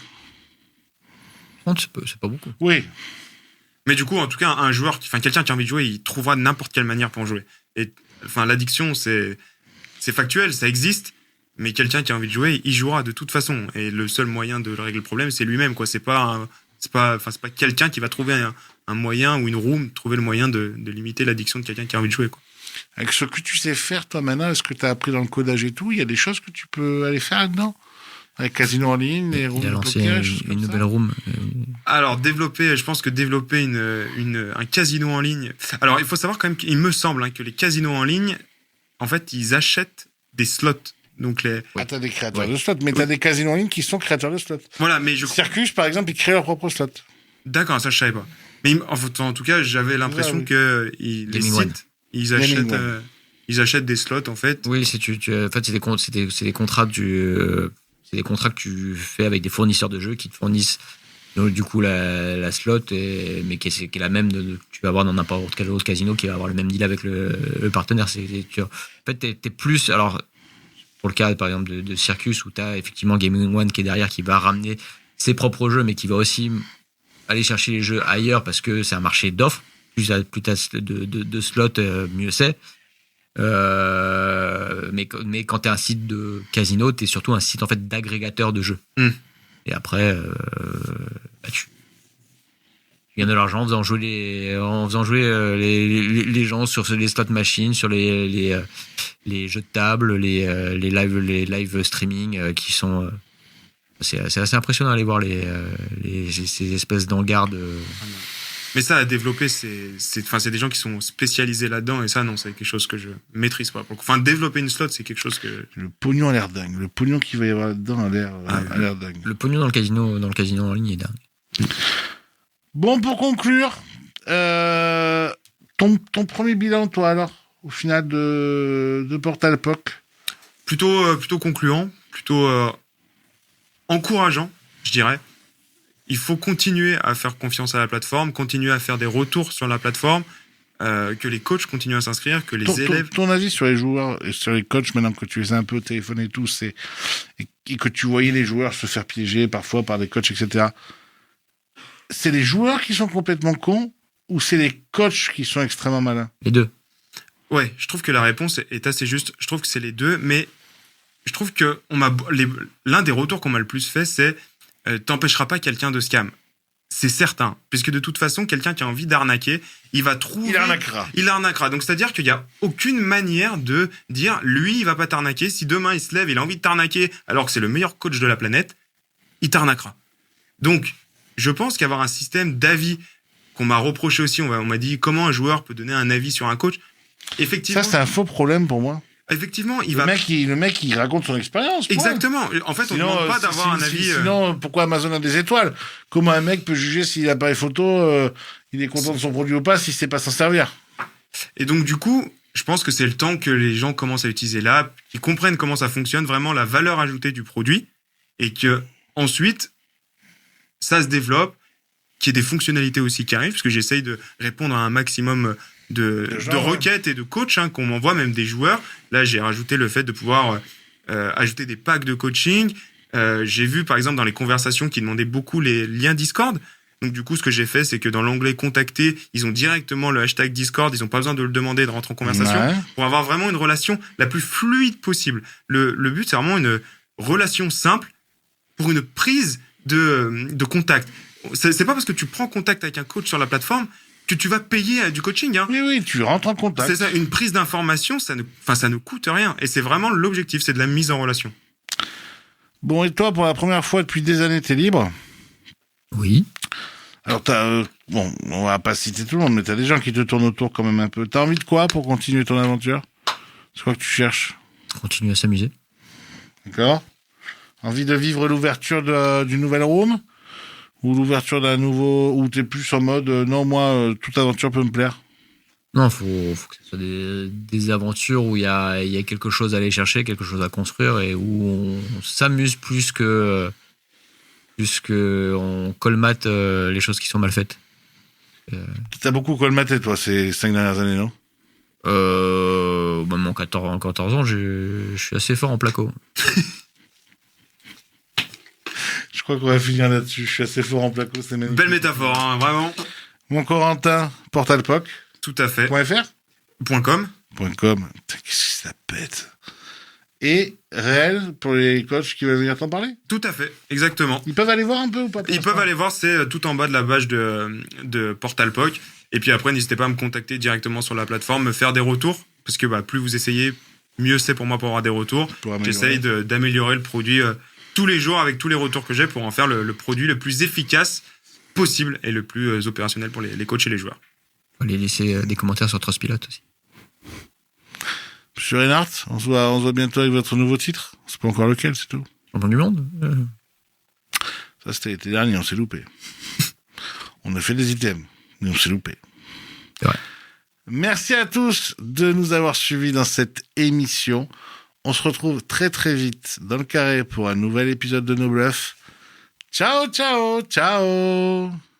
[SPEAKER 1] 30, c'est pas beaucoup.
[SPEAKER 2] Oui.
[SPEAKER 3] Mais du coup, en tout cas, quelqu'un qui a envie de jouer, il trouvera n'importe quelle manière pour jouer. Et l'addiction, c'est factuel, ça existe. Mais quelqu'un qui a envie de jouer, il jouera de toute façon. Et le seul moyen de régler le problème, c'est lui-même, quoi. C'est pas quelqu'un qui va trouver un moyen ou une room, trouver le moyen de limiter l'addiction de quelqu'un qui a envie de jouer, quoi.
[SPEAKER 2] Avec ce que tu sais faire, toi, maintenant, est-ce que tu as appris dans le codage et tout, il y a des choses que tu peux aller faire là-dedans? Avec casino en ligne, les rooms de poker,
[SPEAKER 1] une nouvelle room.
[SPEAKER 3] Alors, je pense que développer un casino en ligne. Alors, il faut savoir quand même qu'il me semble que les casinos en ligne, en fait, ils achètent des slots. Donc
[SPEAKER 2] t'as des créateurs de slots, mais t'as des casinos en ligne qui sont créateurs de slots.
[SPEAKER 3] Voilà, mais
[SPEAKER 2] Circus, par exemple, ils créent leur propre slot.
[SPEAKER 3] D'accord, ça je savais pas. Mais en tout cas, j'avais l'impression que les sites, ils achètent des slots en fait.
[SPEAKER 1] Oui, en fait, c'est des contrats c'est des contrats que tu fais avec des fournisseurs de jeux qui te fournissent donc, du coup la slot, mais qui est la même que tu vas avoir dans n'importe quel autre casino qui va avoir le même deal avec le partenaire. En fait, t'es plus. Alors, pour le cas, par exemple, de Circus, où tu as effectivement Gaming One qui est derrière, qui va ramener ses propres jeux, mais qui va aussi aller chercher les jeux ailleurs parce que c'est un marché d'offres. Plus t'as de slots, mieux c'est. Mais quand t'es un site de casino, t'es surtout un site en fait d'agrégateur de jeux. Et après, tu gagnes de l'argent en faisant jouer les gens sur les slot machines, sur les jeux de table, les live streaming qui sont. C'est assez impressionnant d'aller voir ces espèces d'hangars de.
[SPEAKER 3] Mais ça, à développer, c'est des gens qui sont spécialisés là-dedans, et ça, non, c'est quelque chose que je maîtrise pas. Enfin, développer une slot, c'est quelque chose que...
[SPEAKER 2] Le pognon a l'air dingue. Le pognon qu'il va y avoir là-dedans a l'air dingue.
[SPEAKER 1] Le pognon dans le casino en ligne est dingue.
[SPEAKER 2] Bon, pour conclure, ton premier bilan, toi, alors, au final de Portal POC?
[SPEAKER 3] Plutôt concluant, plutôt encourageant, je dirais. Il faut continuer à faire confiance à la plateforme, continuer à faire des retours sur la plateforme, que les coachs continuent à s'inscrire, que les élèves...
[SPEAKER 2] Ton avis sur les joueurs et sur les coachs, maintenant que tu les as un peu téléphonés et tout, et que tu voyais les joueurs se faire piéger parfois par des coachs, etc. C'est les joueurs qui sont complètement cons ou c'est les coachs qui sont extrêmement malins?
[SPEAKER 1] Les deux.
[SPEAKER 3] Ouais, je trouve que la réponse est assez juste. Je trouve que c'est les deux, mais je trouve que l'un des retours qu'on m'a le plus fait, c'est t'empêcheras pas quelqu'un de scam. C'est certain, puisque de toute façon, quelqu'un qui a envie d'arnaquer, il va trouver... Il arnaquera. Donc, c'est-à-dire qu'il n'y a aucune manière de dire, lui, il va pas t'arnaquer. Si demain, il se lève, il a envie de t'arnaquer, alors que c'est le meilleur coach de la planète, il t'arnaquera. Donc, je pense qu'avoir un système d'avis qu'on m'a reproché aussi, on m'a dit comment un joueur peut donner un avis sur un coach. Effectivement...
[SPEAKER 2] Ça, c'est un faux problème pour moi.
[SPEAKER 3] Effectivement,
[SPEAKER 2] Le mec, il raconte son expérience. point.
[SPEAKER 3] Exactement. En fait,
[SPEAKER 2] Sinon,
[SPEAKER 3] on ne demande pas d'avoir un avis.
[SPEAKER 2] Sinon, pourquoi Amazon a des étoiles? Comment un mec peut juger si l'appareil photo, il est content de son produit ou pas, s'il sait pas s'en servir?
[SPEAKER 3] Et donc, du coup, je pense que c'est le temps que les gens commencent à utiliser l'app, qu'ils comprennent comment ça fonctionne, vraiment la valeur ajoutée du produit, et que ensuite, ça se développe, qu'il y ait des fonctionnalités aussi qui arrivent, parce que j'essaye de répondre à un maximum de requêtes et de coachs qu'on m'envoie, même des joueurs. Là, j'ai rajouté le fait de pouvoir ajouter des packs de coaching. J'ai vu, par exemple, dans les conversations qui demandaient beaucoup les liens Discord. Donc, du coup, ce que j'ai fait, c'est que dans l'onglet Contacter, ils ont directement le hashtag Discord. Ils n'ont pas besoin de le demander, de rentrer en conversation, pour avoir vraiment une relation la plus fluide possible. Le but, c'est vraiment une relation simple pour une prise de contact. C'est pas parce que tu prends contact avec un coach sur la plateforme que tu vas payer du coaching.
[SPEAKER 2] Oui, tu rentres en contact.
[SPEAKER 3] C'est ça, une prise d'information, ça ne coûte rien. Et c'est vraiment l'objectif, c'est de la mise en relation.
[SPEAKER 2] Bon, et toi, pour la première fois depuis des années, t'es libre?
[SPEAKER 1] Oui.
[SPEAKER 2] Alors, bon, on va pas citer tout le monde, mais t'as des gens qui te tournent autour quand même un peu. T'as envie de quoi pour continuer ton aventure? C'est quoi que tu cherches?
[SPEAKER 1] Continue à s'amuser.
[SPEAKER 2] D'accord. Envie de vivre l'ouverture d'une nouvelle room? Ou l'ouverture d'un nouveau... Ou t'es plus en mode, non, moi, toute aventure peut me plaire?
[SPEAKER 1] Non, faut que ce soit des aventures où il y a quelque chose à aller chercher, quelque chose à construire et où on s'amuse plus que on colmate les choses qui sont mal faites.
[SPEAKER 2] T'as beaucoup colmaté, toi, ces 5 dernières années, non?
[SPEAKER 1] Même en 14 ans, je suis assez fort en placo.
[SPEAKER 2] Je crois qu'on va finir là-dessus. Je suis assez fort en placo, c'est magnifique.
[SPEAKER 3] Belle métaphore, vraiment.
[SPEAKER 2] Mon Corentin, Portalpoc.
[SPEAKER 3] Tout à fait.
[SPEAKER 2] .fr
[SPEAKER 3] .com.
[SPEAKER 2] .com. Qu'est-ce que ça pète. Et réel pour les coachs qui veulent venir t'en parler?
[SPEAKER 3] Tout à fait, exactement.
[SPEAKER 2] Ils peuvent aller voir un peu ou pas?
[SPEAKER 3] Ils peuvent aller voir, c'est tout en bas de la page de Portalpoc. Et puis après, n'hésitez pas à me contacter directement sur la plateforme, me faire des retours. Parce que plus vous essayez, mieux c'est pour moi pour avoir des retours. J'essaye d'améliorer le produit tous les jours avec tous les retours que j'ai pour en faire le produit le plus efficace possible et le plus opérationnel pour les coachs et les joueurs.
[SPEAKER 1] Faut aller laisser des commentaires sur Trustpilot aussi.
[SPEAKER 2] Monsieur Reinhardt, on se voit bientôt avec votre nouveau titre. C'est pas encore lequel, c'est tout.
[SPEAKER 1] Champion du monde.
[SPEAKER 2] Ça, c'était l'été dernier, on s'est loupé. On a fait des items, mais on s'est loupé.
[SPEAKER 1] C'est vrai.
[SPEAKER 2] Merci à tous de nous avoir suivis dans cette émission. On se retrouve très très vite dans le carré pour un nouvel épisode de No Bluff. Ciao, ciao, ciao!